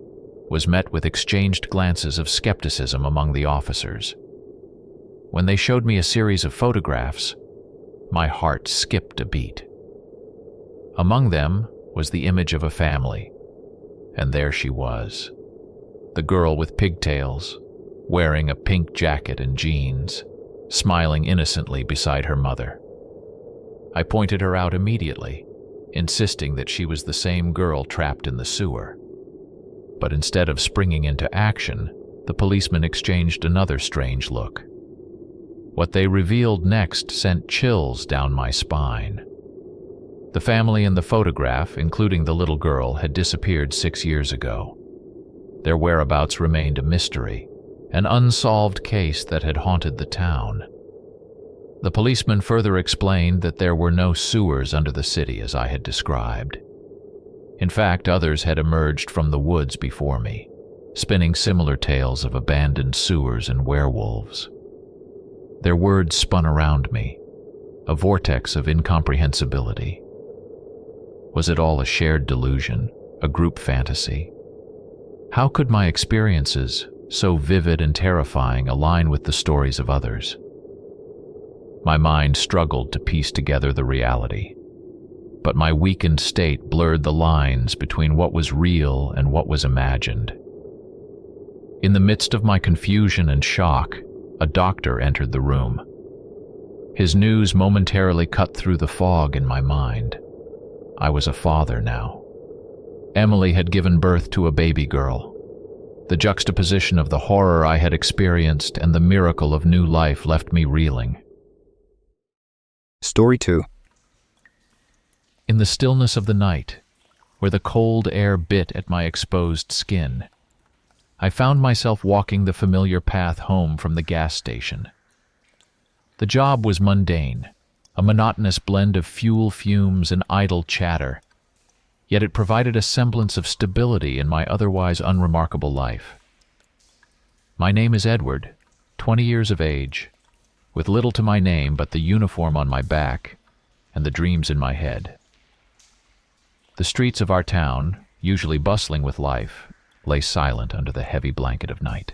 B: was met with exchanged glances of skepticism among the officers. When they showed me a series of photographs, my heart skipped a beat. Among them was the image of a family, and there she was, the girl with pigtails, wearing a pink jacket and jeans, smiling innocently beside her mother. I pointed her out immediately, insisting that she was the same girl trapped in the sewer. But instead of springing into action, the policemen exchanged another strange look. What they revealed next sent chills down my spine. The family in the photograph, including the little girl, had disappeared 6 years ago. Their whereabouts remained a mystery, an unsolved case that had haunted the town. The policeman further explained that there were no sewers under the city as I had described. In fact, others had emerged from the woods before me, spinning similar tales of abandoned sewers and werewolves. Their words spun around me, a vortex of incomprehensibility. Was it all a shared delusion, a group fantasy? How could my experiences, so vivid and terrifying, align with the stories of others? My mind struggled to piece together the reality, but my weakened state blurred the lines between what was real and what was imagined. In the midst of my confusion and shock, a doctor entered the room. His news momentarily cut through the fog in my mind. I was a father now. Emily had given birth to a baby girl. The juxtaposition of the horror I had experienced and the miracle of new life left me reeling.
A: Story 2.
B: In the stillness of the night, where the cold air bit at my exposed skin, I found myself walking the familiar path home from the gas station. The job was mundane, a monotonous blend of fuel fumes and idle chatter, yet it provided a semblance of stability in my otherwise unremarkable life. My name is Edward, 20 years of age, with little to my name but the uniform on my back and the dreams in my head. The streets of our town, usually bustling with life, lay silent under the heavy blanket of night.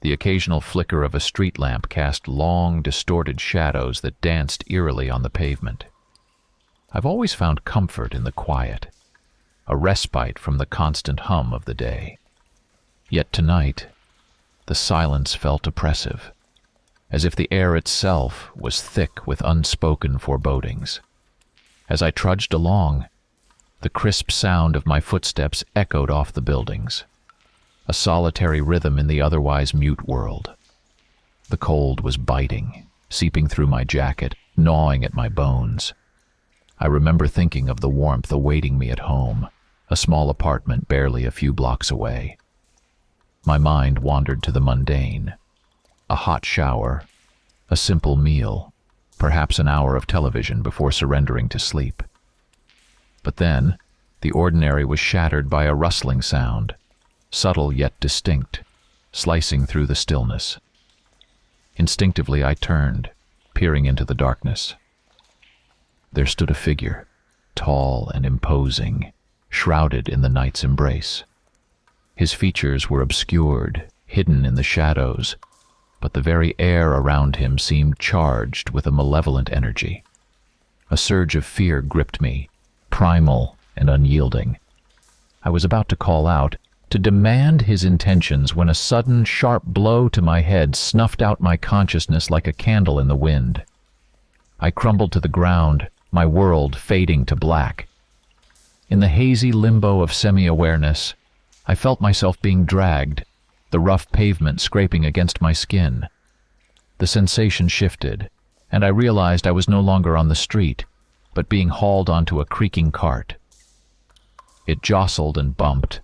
B: The occasional flicker of a street lamp cast long, distorted shadows that danced eerily on the pavement. I've always found comfort in the quiet, a respite from the constant hum of the day. Yet tonight, the silence felt oppressive, as if the air itself was thick with unspoken forebodings. As I trudged along, the crisp sound of my footsteps echoed off the buildings, a solitary rhythm in the otherwise mute world. The cold was biting, seeping through my jacket, gnawing at my bones. I remember thinking of the warmth awaiting me at home, a small apartment barely a few blocks away. My mind wandered to the mundane. A hot shower, a simple meal, perhaps an hour of television before surrendering to sleep. But then, the ordinary was shattered by a rustling sound, subtle yet distinct, slicing through the stillness. Instinctively I turned, peering into the darkness. There stood a figure, tall and imposing, shrouded in the night's embrace. His features were obscured, hidden in the shadows, but the very air around him seemed charged with a malevolent energy. A surge of fear gripped me, primal and unyielding. I was about to call out, to demand his intentions, when a sudden, sharp blow to my head snuffed out my consciousness like a candle in the wind. I crumbled to the ground, my world fading to black. In the hazy limbo of semi-awareness, I felt myself being dragged, the rough pavement scraping against my skin. The sensation shifted, and I realized I was no longer on the street, but being hauled onto a creaking cart. It jostled and bumped,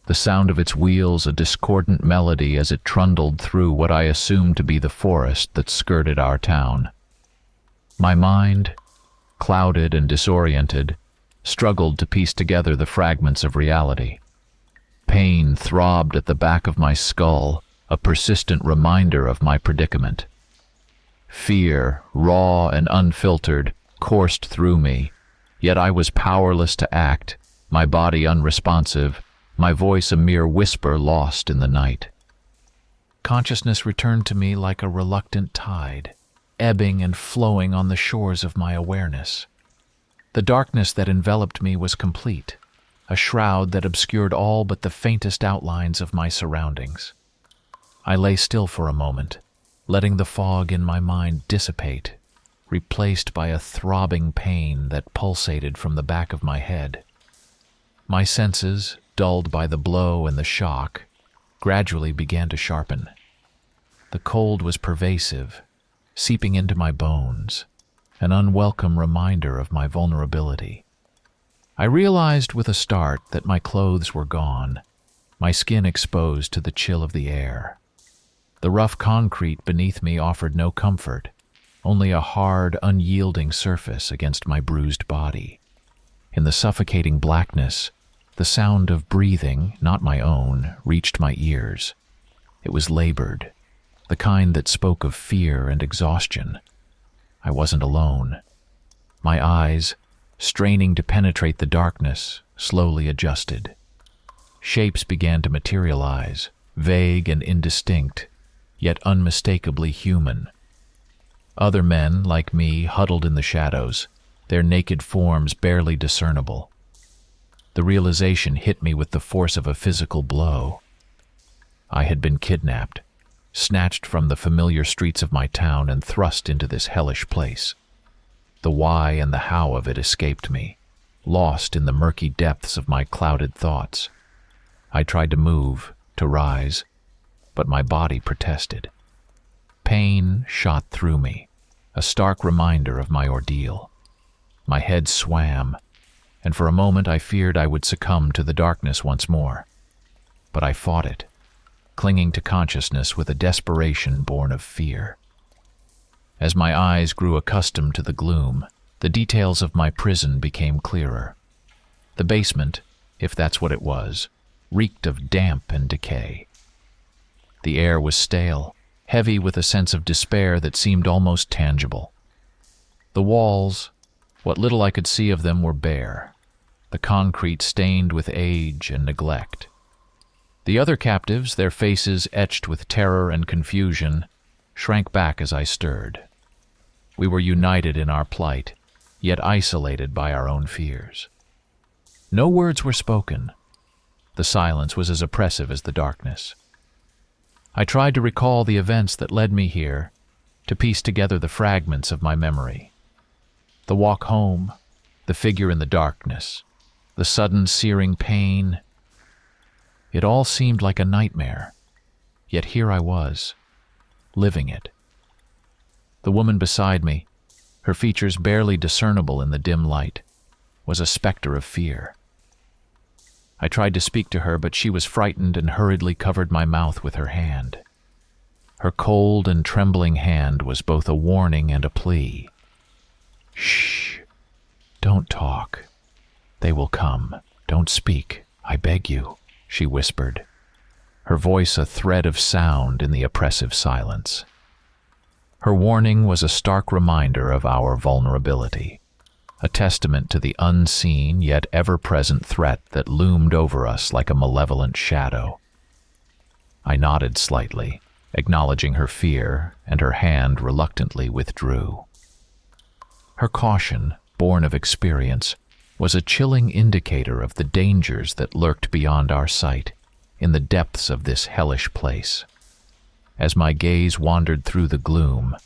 B: the sound of its wheels a discordant melody as it trundled through what I assumed to be the forest that skirted our town. My mind, clouded and disoriented, struggled to piece together the fragments of reality. Pain throbbed at the back of my skull, a persistent reminder of my predicament. Fear, raw and unfiltered, coursed through me, yet I was powerless to act, my body unresponsive, my voice a mere whisper lost in the night. Consciousness returned to me like a reluctant tide, ebbing and flowing on the shores of my awareness. The darkness that enveloped me was complete, a shroud that obscured all but the faintest outlines of my surroundings. I lay still for a moment, letting the fog in my mind dissipate, replaced by a throbbing pain that pulsated from the back of my head. My senses, dulled by the blow and the shock, gradually began to sharpen. The cold was pervasive, seeping into my bones, an unwelcome reminder of my vulnerability. I realized with a start that my clothes were gone, my skin exposed to the chill of the air. The rough concrete beneath me offered no comfort, only a hard, unyielding surface against my bruised body. In the suffocating blackness, the sound of breathing, not my own, reached my ears. It was labored, the kind that spoke of fear and exhaustion. I wasn't alone. My eyes, straining to penetrate the darkness, slowly adjusted. Shapes began to materialize, vague and indistinct, yet unmistakably human. Other men, like me, huddled in the shadows, their naked forms barely discernible. The realization hit me with the force of a physical blow. I had been kidnapped, snatched from the familiar streets of my town and thrust into this hellish place. The why and the how of it escaped me, lost in the murky depths of my clouded thoughts. I tried to move, to rise, but my body protested. Pain shot through me, a stark reminder of my ordeal. My head swam, and for a moment I feared I would succumb to the darkness once more. But I fought it, clinging to consciousness with a desperation born of fear. As my eyes grew accustomed to the gloom, the details of my prison became clearer. The basement, if that's what it was, reeked of damp and decay. The air was stale, heavy with a sense of despair that seemed almost tangible. The walls, what little I could see of them, were bare, the concrete stained with age and neglect. The other captives, their faces etched with terror and confusion, shrank back as I stirred. We were united in our plight, yet isolated by our own fears. No words were spoken. The silence was as oppressive as the darkness. I tried to recall the events that led me here, to piece together the fragments of my memory. The walk home, the figure in the darkness, the sudden searing pain. It all seemed like a nightmare, yet here I was, living it. The woman beside me, her features barely discernible in the dim light, was a specter of fear. I tried to speak to her, but she was frightened and hurriedly covered my mouth with her hand. Her cold and trembling hand was both a warning and a plea. "Shh! Don't talk. They will come. Don't speak, I beg you," she whispered, her voice a thread of sound in the oppressive silence. Her warning was a stark reminder of our vulnerability, a testament to the unseen yet ever-present threat that loomed over us like a malevolent shadow. I nodded slightly, acknowledging her fear, and her hand reluctantly withdrew. Her caution, born of experience, was a chilling indicator of the dangers that lurked beyond our sight, in the depths of this hellish place. As my gaze wandered through the gloom,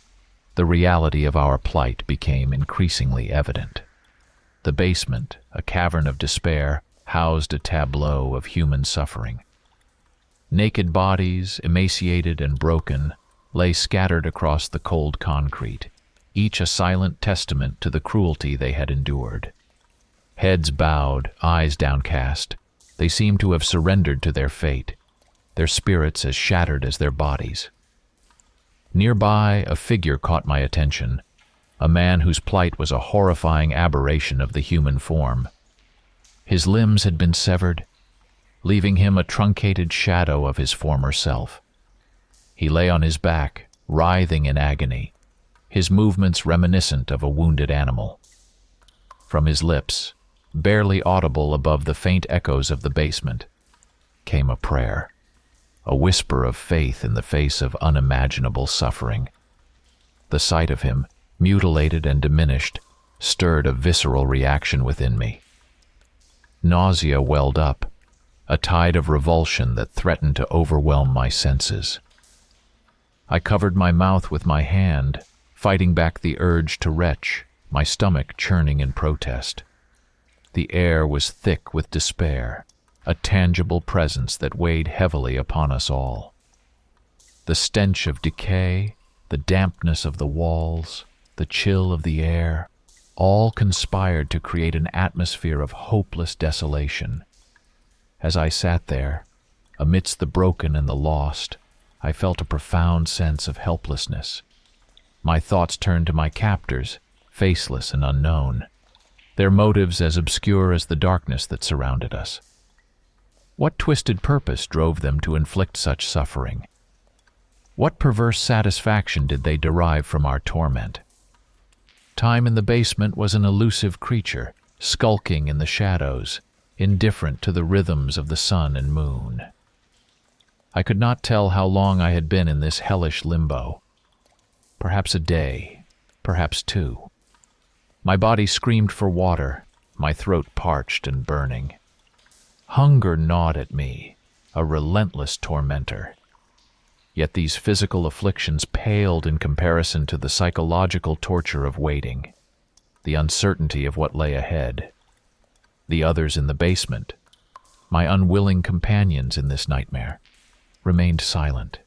B: the reality of our plight became increasingly evident. The basement, a cavern of despair, housed a tableau of human suffering. Naked bodies, emaciated and broken, lay scattered across the cold concrete, each a silent testament to the cruelty they had endured. Heads bowed, eyes downcast, they seemed to have surrendered to their fate, their spirits as shattered as their bodies. Nearby, a figure caught my attention, a man whose plight was a horrifying aberration of the human form. His limbs had been severed, leaving him a truncated shadow of his former self. He lay on his back, writhing in agony, his movements reminiscent of a wounded animal. From his lips, barely audible above the faint echoes of the basement, came a prayer, a whisper of faith in the face of unimaginable suffering. The sight of him, mutilated and diminished, stirred a visceral reaction within me. Nausea welled up, a tide of revulsion that threatened to overwhelm my senses. I covered my mouth with my hand, fighting back the urge to retch, my stomach churning in protest. The air was thick with despair, a tangible presence that weighed heavily upon us all. The stench of decay, the dampness of the walls, the chill of the air, all conspired to create an atmosphere of hopeless desolation. As I sat there, amidst the broken and the lost, I felt a profound sense of helplessness. My thoughts turned to my captors, faceless and unknown, their motives as obscure as the darkness that surrounded us. What twisted purpose drove them to inflict such suffering? What perverse satisfaction did they derive from our torment? Time in the basement was an elusive creature, skulking in the shadows, indifferent to the rhythms of the sun and moon. I could not tell how long I had been in this hellish limbo. Perhaps a day, perhaps 2. My body screamed for water, my throat parched and burning. Hunger gnawed at me, a relentless tormentor. Yet these physical afflictions paled in comparison to the psychological torture of waiting, the uncertainty of what lay ahead. The others in the basement, my unwilling companions in this nightmare, remained silent,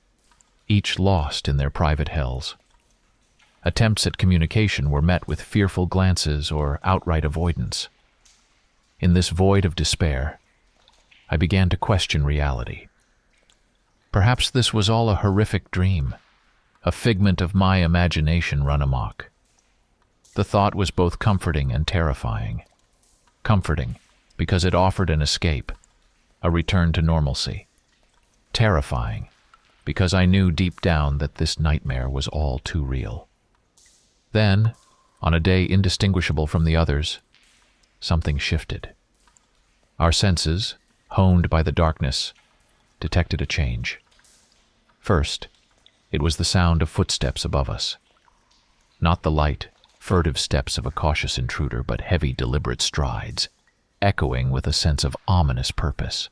B: each lost in their private hells. Attempts at communication were met with fearful glances or outright avoidance. In this void of despair, I began to question reality. Perhaps this was all a horrific dream, a figment of my imagination run amok. The thought was both comforting and terrifying. Comforting, because it offered an escape, a return to normalcy. Terrifying, because I knew deep down that this nightmare was all too real. Then, on a day indistinguishable from the others, something shifted. Our senses, honed by the darkness, detected a change. First, it was the sound of footsteps above us. Not the light, furtive steps of a cautious intruder, but heavy, deliberate strides, echoing with a sense of ominous purpose.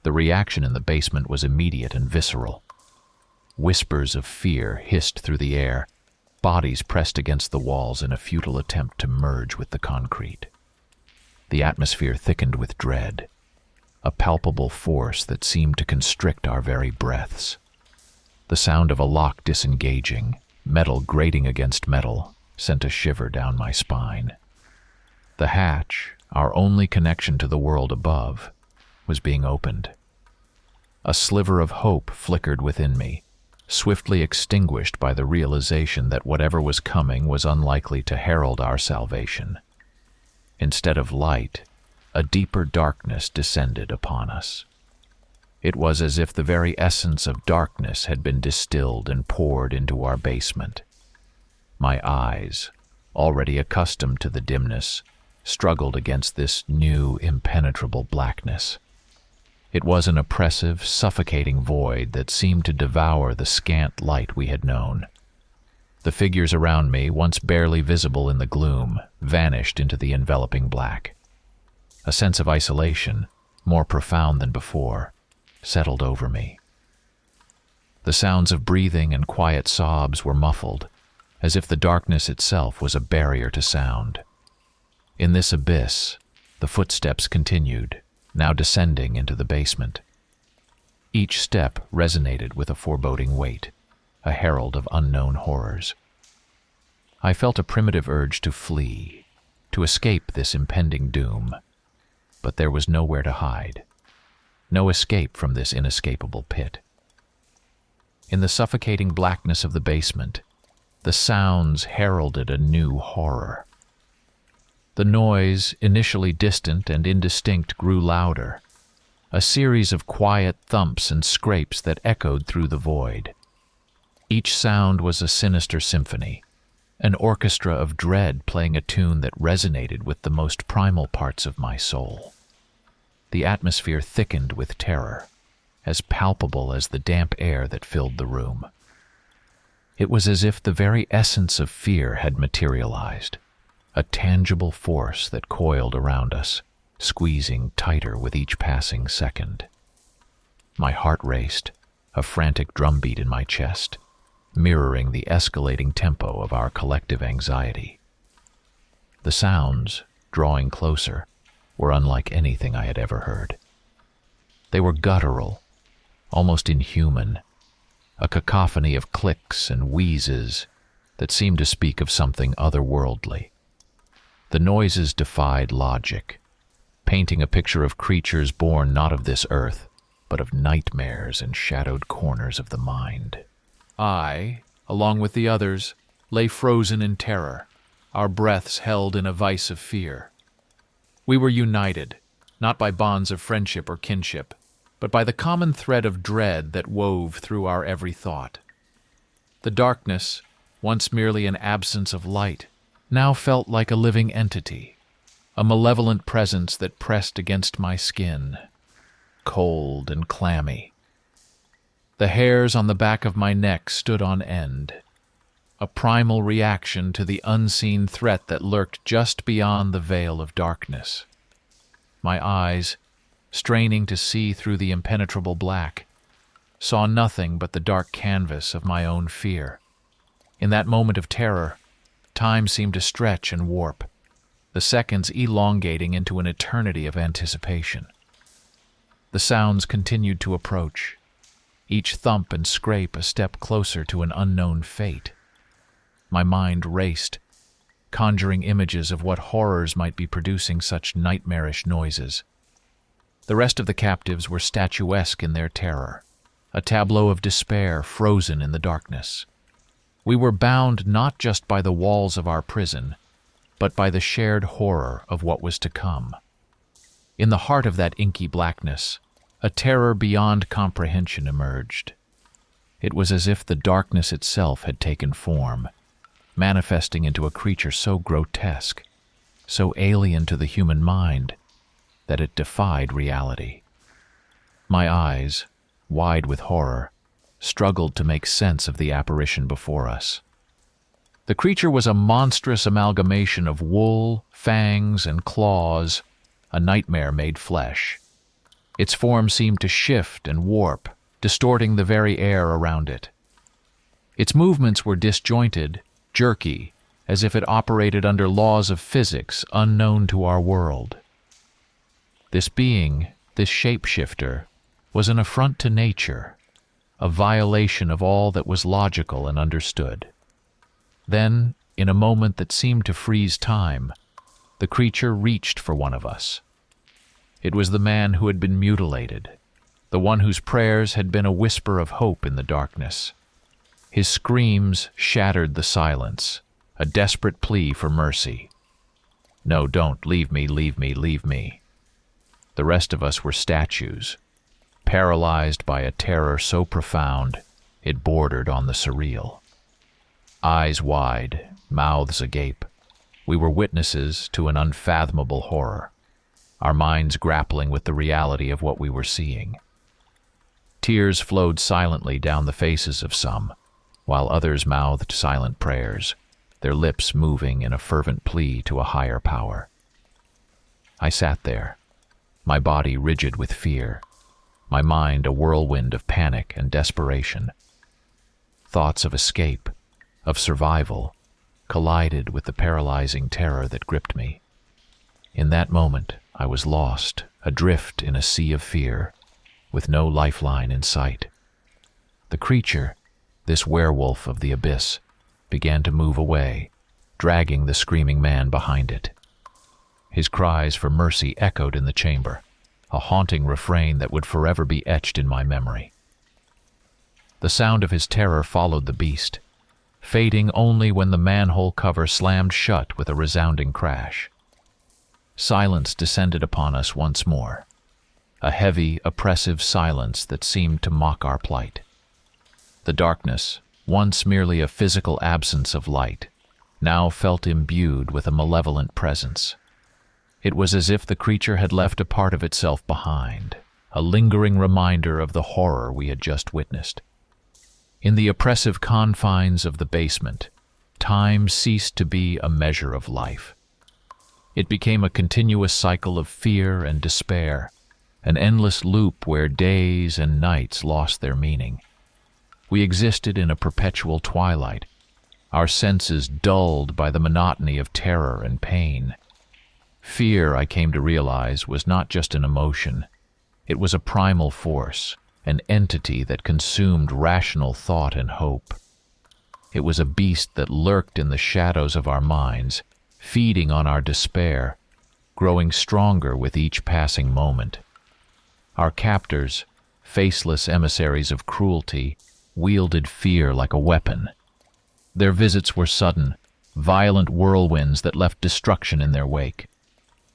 B: The reaction in the basement was immediate and visceral. Whispers of fear hissed through the air, bodies pressed against the walls in a futile attempt to merge with the concrete. The atmosphere thickened with dread, a palpable force that seemed to constrict our very breaths. The sound of a lock disengaging, metal grating against metal, sent a shiver down my spine. The hatch, our only connection to the world above, was being opened. A sliver of hope flickered within me, swiftly extinguished by the realization that whatever was coming was unlikely to herald our salvation. Instead of light, a deeper darkness descended upon us. It was as if the very essence of darkness had been distilled and poured into our basement. My eyes, already accustomed to the dimness, struggled against this new, impenetrable blackness. It was an oppressive, suffocating void that seemed to devour the scant light we had known. The figures around me, once barely visible in the gloom, vanished into the enveloping black. A sense of isolation, more profound than before, settled over me. The sounds of breathing and quiet sobs were muffled, as if the darkness itself was a barrier to sound. In this abyss, the footsteps continued, now descending into the basement. Each step resonated with a foreboding weight, a herald of unknown horrors. I felt a primitive urge to flee, to escape this impending doom, but there was nowhere to hide, no escape from this inescapable pit. In the suffocating blackness of the basement, the sounds heralded a new horror. The noise, initially distant and indistinct, grew louder, a series of quiet thumps and scrapes that echoed through the void. Each sound was a sinister symphony, an orchestra of dread playing a tune that resonated with the most primal parts of my soul. The atmosphere thickened with terror, as palpable as the damp air that filled the room. It was as if the very essence of fear had materialized, a tangible force that coiled around us, squeezing tighter with each passing second. My heart raced, a frantic drumbeat in my chest, mirroring the escalating tempo of our collective anxiety. The sounds, drawing closer, were unlike anything I had ever heard. They were guttural, almost inhuman, a cacophony of clicks and wheezes that seemed to speak of something otherworldly. The noises defied logic, painting a picture of creatures born not of this earth, but of nightmares and shadowed corners of the mind. I, along with the others, lay frozen in terror, our breaths held in a vice of fear. We were united, not by bonds of friendship or kinship, but by the common thread of dread that wove through our every thought. The darkness, once merely an absence of light, now felt like a living entity, a malevolent presence that pressed against my skin, cold and clammy. The hairs on the back of my neck stood on end. a primal reaction to the unseen threat that lurked just beyond the veil of darkness. My eyes, straining to see through the impenetrable black, saw nothing but the dark canvas of my own fear. In that moment of terror, time seemed to stretch and warp, the seconds elongating into an eternity of anticipation. The sounds continued to approach, each thump and scrape a step closer to an unknown fate. My mind raced, conjuring images of what horrors might be producing such nightmarish noises. The rest of the captives were statuesque in their terror, a tableau of despair frozen in the darkness. We were bound not just by the walls of our prison, but by the shared horror of what was to come. In the heart of that inky blackness, a terror beyond comprehension emerged. It was as if the darkness itself had taken form, manifesting into a creature so grotesque, so alien to the human mind, that it defied reality. My eyes, wide with horror, struggled to make sense of the apparition before us. The creature was a monstrous amalgamation of wool, fangs, and claws, a nightmare made flesh. Its form seemed to shift and warp, distorting the very air around it. Its movements were disjointed, jerky, as if it operated under laws of physics unknown to our world. This being, this shapeshifter, was an affront to nature, a violation of all that was logical and understood. Then, in a moment that seemed to freeze time, the creature reached for one of us. It was the man who had been mutilated, the one whose prayers had been a whisper of hope in the darkness. His screams shattered the silence, a desperate plea for mercy. "No, don't, leave me, leave me, leave me." The rest of us were statues, paralyzed by a terror so profound it bordered on the surreal. Eyes wide, mouths agape, we were witnesses to an unfathomable horror, our minds grappling with the reality of what we were seeing. Tears flowed silently down the faces of some, while others mouthed silent prayers, their lips moving in a fervent plea to a higher power. I sat there, my body rigid with fear, my mind a whirlwind of panic and desperation. Thoughts of escape, of survival, collided with the paralyzing terror that gripped me. In that moment, I was lost, adrift in a sea of fear, with no lifeline in sight. The creature, this werewolf of the abyss, began to move away, dragging the screaming man behind it. His cries for mercy echoed in the chamber, a haunting refrain that would forever be etched in my memory. The sound of his terror followed the beast, fading only when the manhole cover slammed shut with a resounding crash. Silence descended upon us once more, a heavy, oppressive silence that seemed to mock our plight. The darkness, once merely a physical absence of light, now felt imbued with a malevolent presence. It was as if the creature had left a part of itself behind, a lingering reminder of the horror we had just witnessed. In the oppressive confines of the basement, time ceased to be a measure of life. It became a continuous cycle of fear and despair, an endless loop where days and nights lost their meaning. We existed in a perpetual twilight, our senses dulled by the monotony of terror and pain. Fear, I came to realize, was not just an emotion. It was a primal force, an entity that consumed rational thought and hope. It was a beast that lurked in the shadows of our minds, feeding on our despair, growing stronger with each passing moment. Our captors, faceless emissaries of cruelty, wielded fear like a weapon. Their visits were sudden, violent whirlwinds that left destruction in their wake.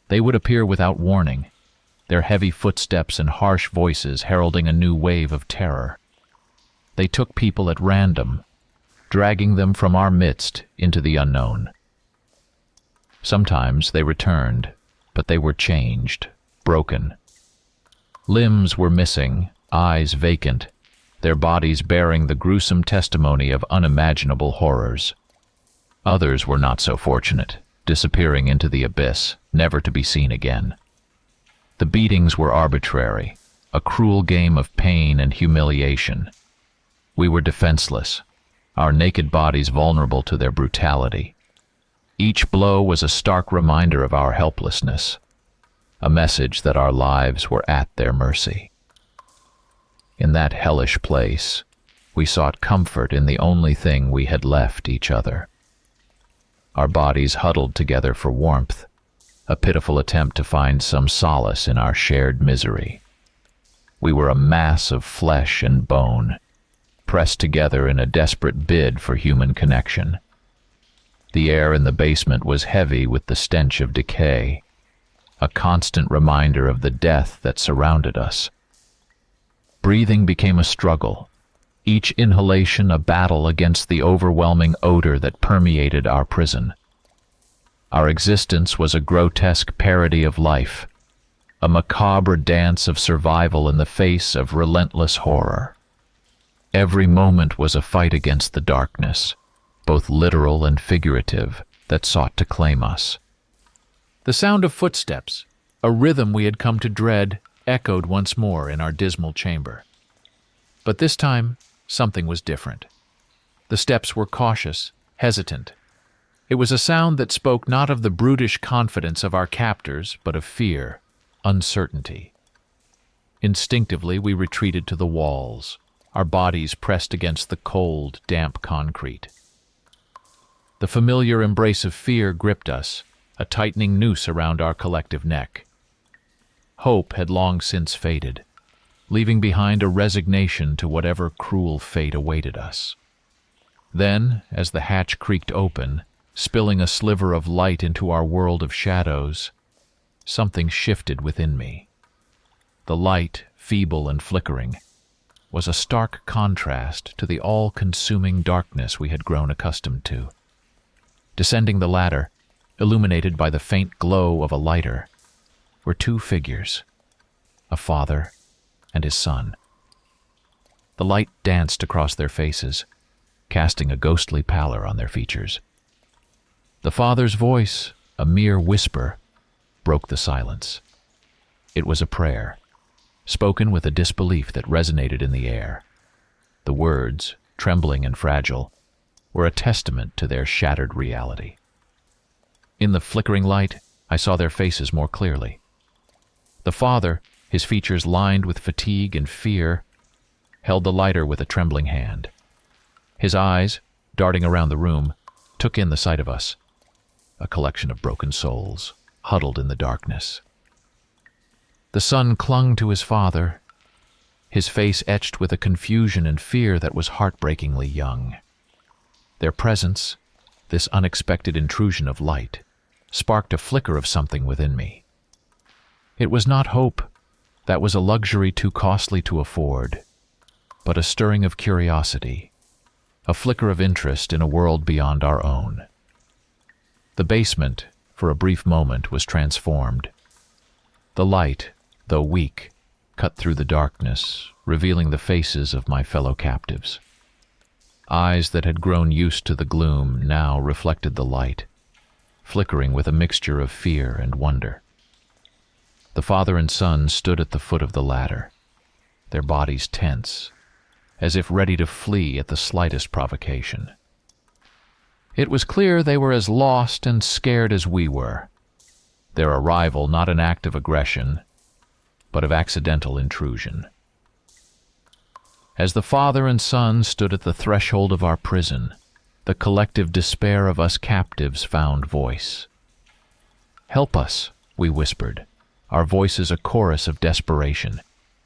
B: They would appear without warning, their heavy footsteps and harsh voices heralding a new wave of terror. They took people at random, dragging them from our midst into the unknown. Sometimes they returned, but they were changed, broken. Limbs were missing, eyes vacant, their bodies bearing the gruesome testimony of unimaginable horrors. Others were not so fortunate, disappearing into the abyss, never to be seen again. The beatings were arbitrary, a cruel game of pain and humiliation. We were defenseless, our naked bodies vulnerable to their brutality. Each blow was a stark reminder of our helplessness, a message that our lives were at their mercy. In that hellish place, we sought comfort in the only thing we had left each other. Our bodies huddled together for warmth, a pitiful attempt to find some solace in our shared misery. We were a mass of flesh and bone, pressed together in a desperate bid for human connection. The air in the basement was heavy with the stench of decay, a constant reminder of the death that surrounded us. Breathing became a struggle, each inhalation a battle against the overwhelming odor that permeated our prison. Our existence was a grotesque parody of life, a macabre dance of survival in the face of relentless horror. Every moment was a fight against the darkness, both literal and figurative, that sought to claim us. The sound of footsteps, a rhythm we had come to dread, echoed once more in our dismal chamber. But this time, something was different. The steps were cautious, hesitant. It was a sound that spoke not of the brutish confidence of our captors, but of fear, uncertainty. Instinctively, we retreated to the walls, our bodies pressed against the cold, damp concrete. The familiar embrace of fear gripped us, a tightening noose around our collective neck. Hope had long since faded, leaving behind a resignation to whatever cruel fate awaited us. Then, as the hatch creaked open, spilling a sliver of light into our world of shadows, something shifted within me. The light, feeble and flickering, was a stark contrast to the all-consuming darkness we had grown accustomed to. Descending the ladder, illuminated by the faint glow of a lighter, were two figures, a father and his son. The light danced across their faces, casting a ghostly pallor on their features. The father's voice, a mere whisper, broke the silence. It was a prayer, spoken with a disbelief that resonated in the air. The words, trembling and fragile, were a testament to their shattered reality. In the flickering light, I saw their faces more clearly. The father, his features lined with fatigue and fear, held the lighter with a trembling hand. His eyes, darting around the room, took in the sight of us, a collection of broken souls, huddled in the darkness. The son clung to his father, his face etched with a confusion and fear that was heartbreakingly young. Their presence, this unexpected intrusion of light, sparked a flicker of something within me. It was not hope, that was a luxury too costly to afford, but a stirring of curiosity, a flicker of interest in a world beyond our own. The basement, for a brief moment, was transformed. The light, though weak, cut through the darkness, revealing the faces of my fellow captives. Eyes that had grown used to the gloom now reflected the light, flickering with a mixture of fear and wonder. The father and son stood at the foot of the ladder, their bodies tense, as if ready to flee at the slightest provocation. It was clear they were as lost and scared as we were, their arrival not an act of aggression, but of accidental intrusion. As the father and son stood at the threshold of our prison, the collective despair of us captives found voice. "Help us," we whispered, our voices a chorus of desperation,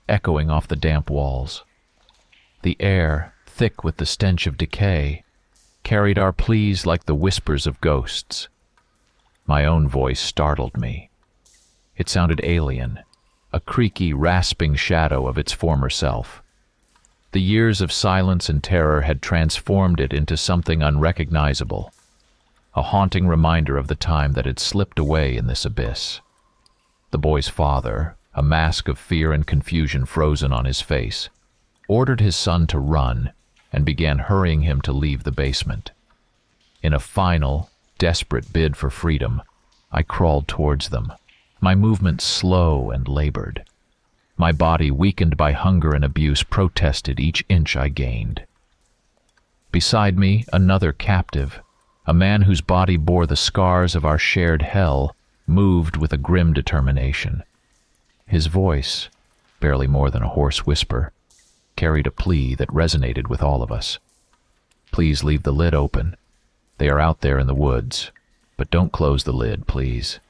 B: echoing off the damp walls. The air, thick with the stench of decay, carried our pleas like the whispers of ghosts. My own voice startled me. It sounded alien, a creaky, rasping shadow of its former self. The years of silence and terror had transformed it into something unrecognizable, a haunting reminder of the time that had slipped away in this abyss. The boy's father, a mask of fear and confusion frozen on his face, ordered his son to run, and began hurrying him to leave the basement. In a final, desperate bid for freedom, I crawled towards them, my movements slow and labored. My body, weakened by hunger and abuse, protested each inch I gained. Beside me, another captive, a man whose body bore the scars of our shared hell, moved with a grim determination. His voice, barely more than a hoarse whisper, carried a plea that resonated with all of us. "Please leave the lid open. They are out there in the woods, but don't close the lid, please."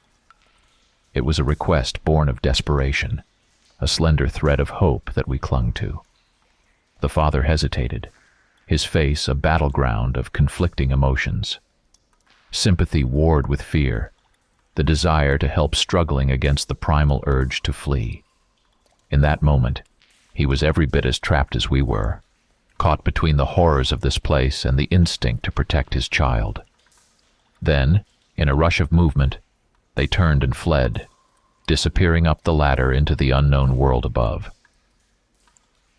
B: It was a request born of desperation, a slender thread of hope that we clung to. The father hesitated, his face a battleground of conflicting emotions. Sympathy warred with fear, the desire to help struggling against the primal urge to flee. In that moment, he was every bit as trapped as we were, caught between the horrors of this place and the instinct to protect his child. Then, in a rush of movement, they turned and fled, disappearing up the ladder into the unknown world above.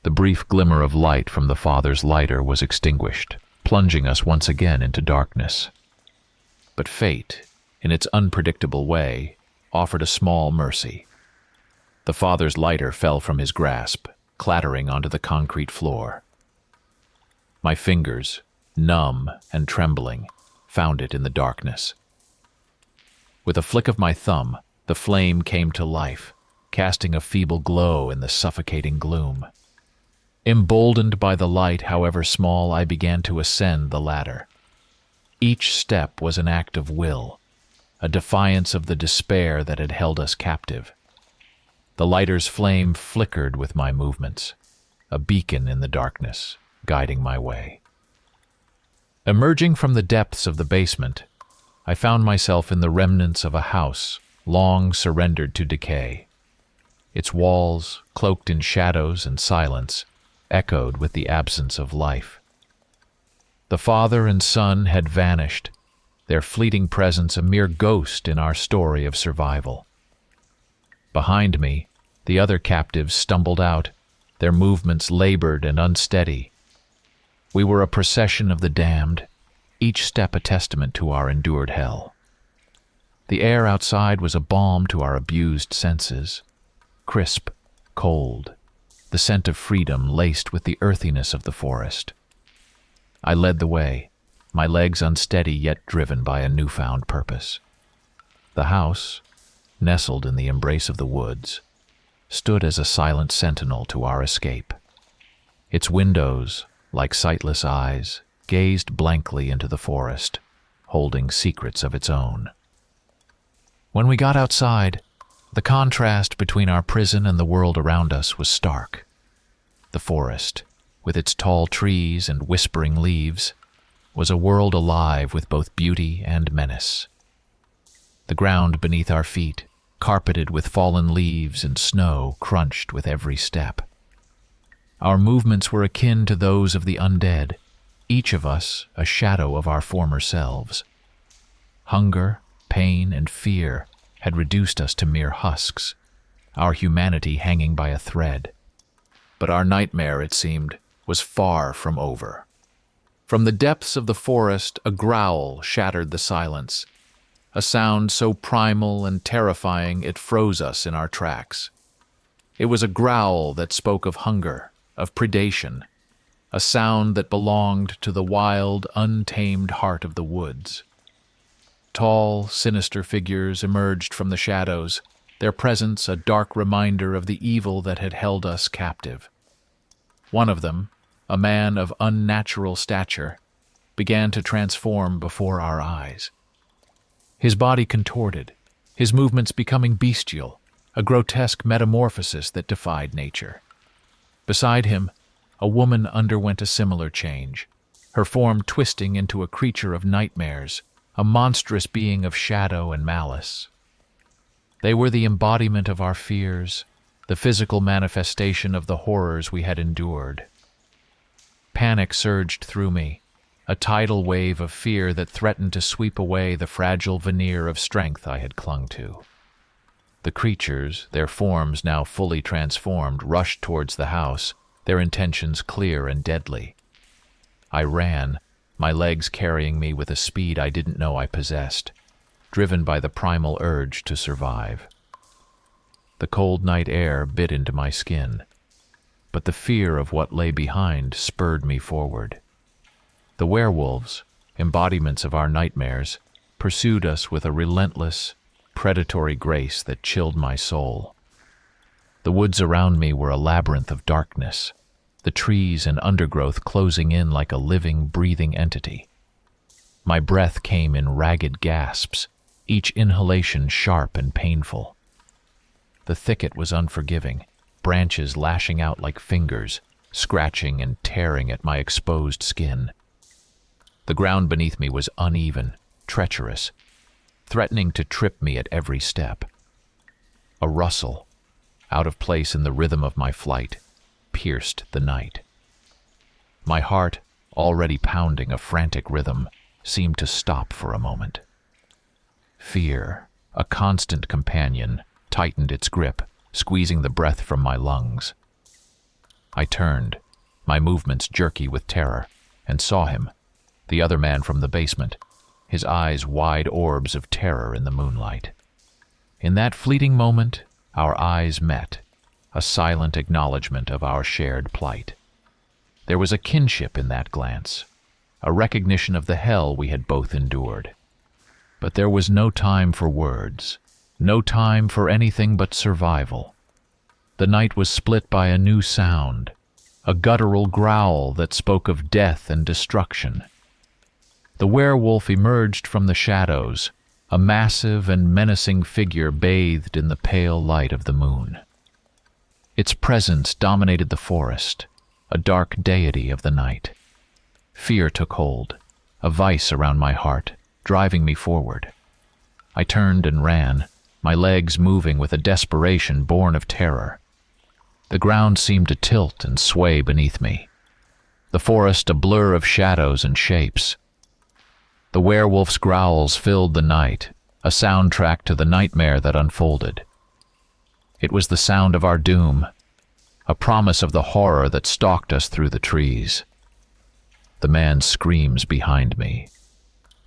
B: The brief glimmer of light from the father's lighter was extinguished, plunging us once again into darkness. But fate, in its unpredictable way, offered a small mercy. The father's lighter fell from his grasp, clattering onto the concrete floor. My fingers, numb and trembling, found it in the darkness. With a flick of my thumb, the flame came to life, casting a feeble glow in the suffocating gloom. Emboldened by the light, however small, I began to ascend the ladder. Each step was an act of will, a defiance of the despair that had held us captive. The lighter's flame flickered with my movements, a beacon in the darkness, guiding my way. Emerging from the depths of the basement, I found myself in the remnants of a house long surrendered to decay. Its walls, cloaked in shadows and silence, echoed with the absence of life. The father and son had vanished, their fleeting presence a mere ghost in our story of survival. Behind me, the other captives stumbled out, their movements labored and unsteady. We were a procession of the damned, each step a testament to our endured hell. The air outside was a balm to our abused senses, crisp, cold, the scent of freedom laced with the earthiness of the forest. I led the way, my legs unsteady yet driven by a newfound purpose. The house, nestled in the embrace of the woods, stood as a silent sentinel to our escape. Its windows, like sightless eyes, gazed blankly into the forest, holding secrets of its own. When we got outside, the contrast between our prison and the world around us was stark. The forest, with its tall trees and whispering leaves, was a world alive with both beauty and menace. The ground beneath our feet, carpeted with fallen leaves and snow, crunched with every step. Our movements were akin to those of the undead, each of us a shadow of our former selves. Hunger, pain, and fear had reduced us to mere husks, our humanity hanging by a thread. But our nightmare, it seemed, was far from over. From the depths of the forest, a growl shattered the silence, a sound so primal and terrifying it froze us in our tracks. It was a growl that spoke of hunger, of predation, a sound that belonged to the wild, untamed heart of the woods. Tall, sinister figures emerged from the shadows, their presence a dark reminder of the evil that had held us captive. One of them, a man of unnatural stature, began to transform before our eyes. His body contorted, his movements becoming bestial, a grotesque metamorphosis that defied nature. Beside him, a woman underwent a similar change, her form twisting into a creature of nightmares, a monstrous being of shadow and malice. They were the embodiment of our fears, the physical manifestation of the horrors we had endured. Panic surged through me, a tidal wave of fear that threatened to sweep away the fragile veneer of strength I had clung to. The creatures, their forms now fully transformed, rushed towards the house, their intentions clear and deadly. I ran, my legs carrying me with a speed I didn't know I possessed, driven by the primal urge to survive. The cold night air bit into my skin, but the fear of what lay behind spurred me forward. The werewolves, embodiments of our nightmares, pursued us with a relentless, predatory grace that chilled my soul. The woods around me were a labyrinth of darkness, the trees and undergrowth closing in like a living, breathing entity. My breath came in ragged gasps, each inhalation sharp and painful. The thicket was unforgiving, branches lashing out like fingers, scratching and tearing at my exposed skin. The ground beneath me was uneven, treacherous, threatening to trip me at every step. A rustle, out of place in the rhythm of my flight, pierced the night. My heart, already pounding a frantic rhythm, seemed to stop for a moment. Fear, a constant companion, tightened its grip, squeezing the breath from my lungs. I turned, my movements jerky with terror, and saw him, the other man from the basement, his eyes wide orbs of terror in the moonlight. In that fleeting moment, our eyes met, a silent acknowledgement of our shared plight. There was a kinship in that glance, a recognition of the hell we had both endured. But there was no time for words, no time for anything but survival. The night was split by a new sound, a guttural growl that spoke of death and destruction. The werewolf emerged from the shadows, a massive and menacing figure bathed in the pale light of the moon. Its presence dominated the forest, a dark deity of the night. Fear took hold, a vice around my heart, driving me forward. I turned and ran, my legs moving with a desperation born of terror. The ground seemed to tilt and sway beneath me, the forest a blur of shadows and shapes. The werewolf's growls filled the night, a soundtrack to the nightmare that unfolded. It was the sound of our doom, a promise of the horror that stalked us through the trees. The man's screams behind me,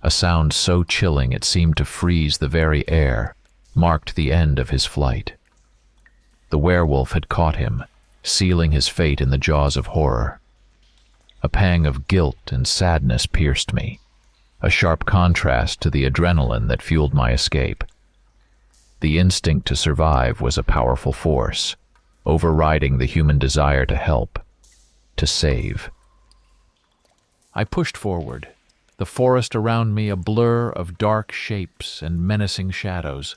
B: a sound so chilling it seemed to freeze the very air, marked the end of his flight. The werewolf had caught him, sealing his fate in the jaws of horror. A pang of guilt and sadness pierced me, a sharp contrast to the adrenaline that fueled my escape. The instinct to survive was a powerful force, overriding the human desire to help, to save. I pushed forward, the forest around me a blur of dark shapes and menacing shadows.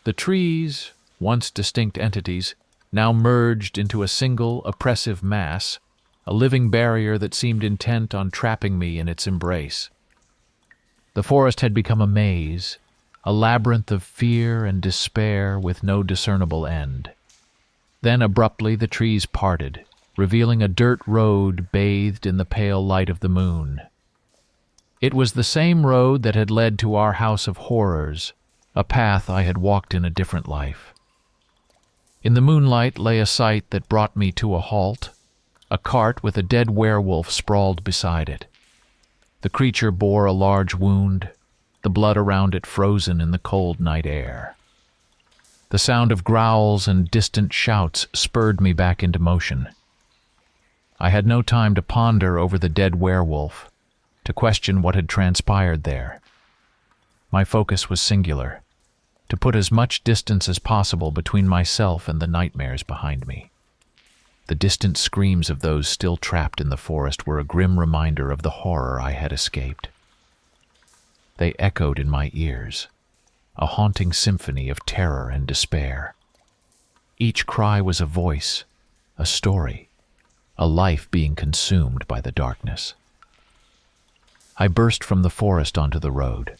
B: The trees, once distinct entities, now merged into a single oppressive mass, a living barrier that seemed intent on trapping me in its embrace. The forest had become a maze, a labyrinth of fear and despair with no discernible end. Then abruptly the trees parted, revealing a dirt road bathed in the pale light of the moon. It was the same road that had led to our house of horrors, a path I had walked in a different life. In the moonlight lay a sight that brought me to a halt, a cart with a dead werewolf sprawled beside it. The creature bore a large wound, the blood around it frozen in the cold night air. The sound of growls and distant shouts spurred me back into motion. I had no time to ponder over the dead werewolf, to question what had transpired there. My focus was singular, to put as much distance as possible between myself and the nightmares behind me. The distant screams of those still trapped in the forest were a grim reminder of the horror I had escaped. They echoed in my ears, a haunting symphony of terror and despair. Each cry was a voice, a story, a life being consumed by the darkness. I burst from the forest onto the road,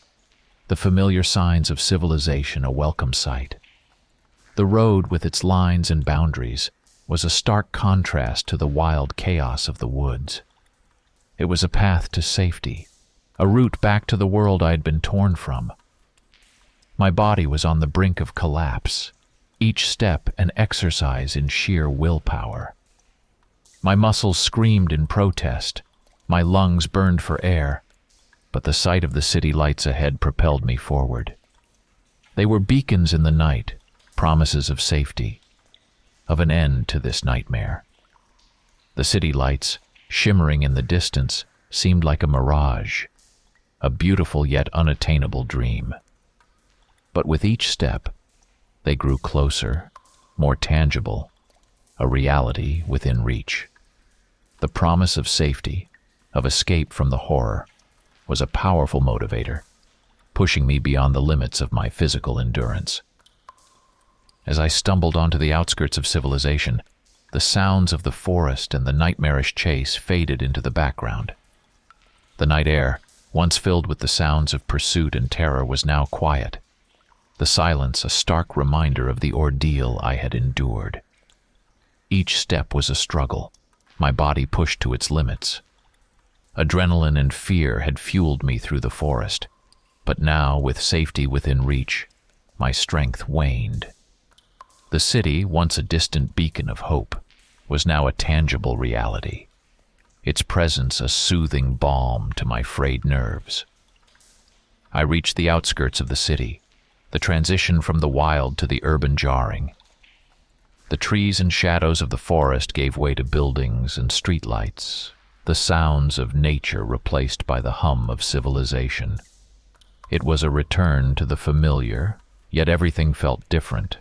B: the familiar signs of civilization a welcome sight. The road, with its lines and boundaries, was a stark contrast to the wild chaos of the woods. It was a path to safety, a route back to the world I had been torn from. My body was on the brink of collapse, each step an exercise in sheer willpower. My muscles screamed in protest. My lungs burned for air, but the sight of the city lights ahead propelled me forward. They were beacons in the night, promises of safety, of an end to this nightmare. The city lights, shimmering in the distance, seemed like a mirage, a beautiful yet unattainable dream. But with each step, they grew closer, more tangible, a reality within reach. The promise of safety, of escape from the horror, was a powerful motivator, pushing me beyond the limits of my physical endurance. As I stumbled onto the outskirts of civilization, the sounds of the forest and the nightmarish chase faded into the background. The night air, once filled with the sounds of pursuit and terror, was now quiet, the silence a stark reminder of the ordeal I had endured. Each step was a struggle, my body pushed to its limits. Adrenaline and fear had fueled me through the forest, but now, with safety within reach, my strength waned. The city, once a distant beacon of hope, was now a tangible reality, its presence a soothing balm to my frayed nerves. I reached the outskirts of the city, the transition from the wild to the urban jarring. The trees and shadows of the forest gave way to buildings and streetlights, the sounds of nature replaced by the hum of civilization. It was a return to the familiar, yet everything felt different,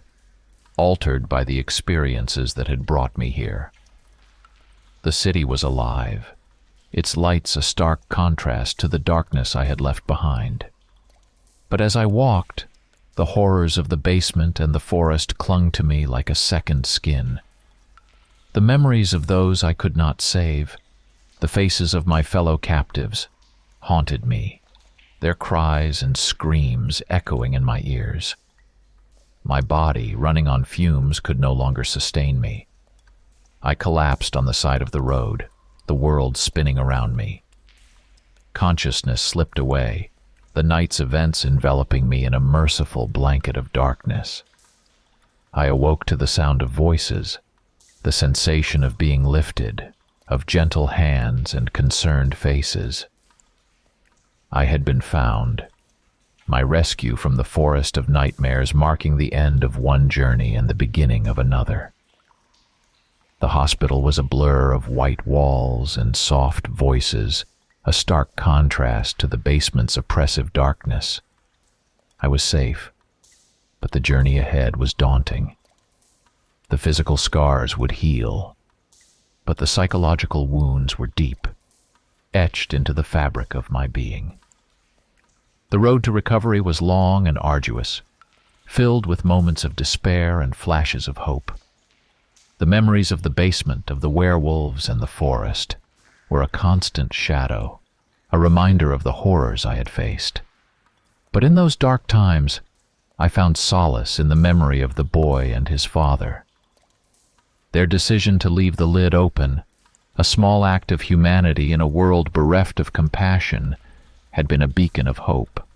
B: altered by the experiences that had brought me here. The city was alive, its lights a stark contrast to the darkness I had left behind. But as I walked, the horrors of the basement and the forest clung to me like a second skin. The memories of those I could not save, the faces of my fellow captives, haunted me, their cries and screams echoing in my ears. My body, running on fumes, could no longer sustain me. I collapsed on the side of the road, the world spinning around me. Consciousness slipped away, the night's events enveloping me in a merciful blanket of darkness. I awoke to the sound of voices, the sensation of being lifted, of gentle hands and concerned faces. I had been found, my rescue from the forest of nightmares marking the end of one journey and the beginning of another. The hospital was a blur of white walls and soft voices, a stark contrast to the basement's oppressive darkness. I was safe, but the journey ahead was daunting. The physical scars would heal, but the psychological wounds were deep, etched into the fabric of my being. The road to recovery was long and arduous, filled with moments of despair and flashes of hope. The memories of the basement, of the werewolves and the forest, were a constant shadow, a reminder of the horrors I had faced. But in those dark times, I found solace in the memory of the boy and his father. Their decision to leave the lid open, a small act of humanity in a world bereft of compassion, had been a beacon of hope.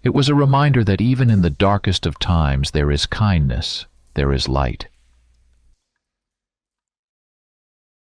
B: It was a reminder that even in the darkest of times there is kindness, there is light.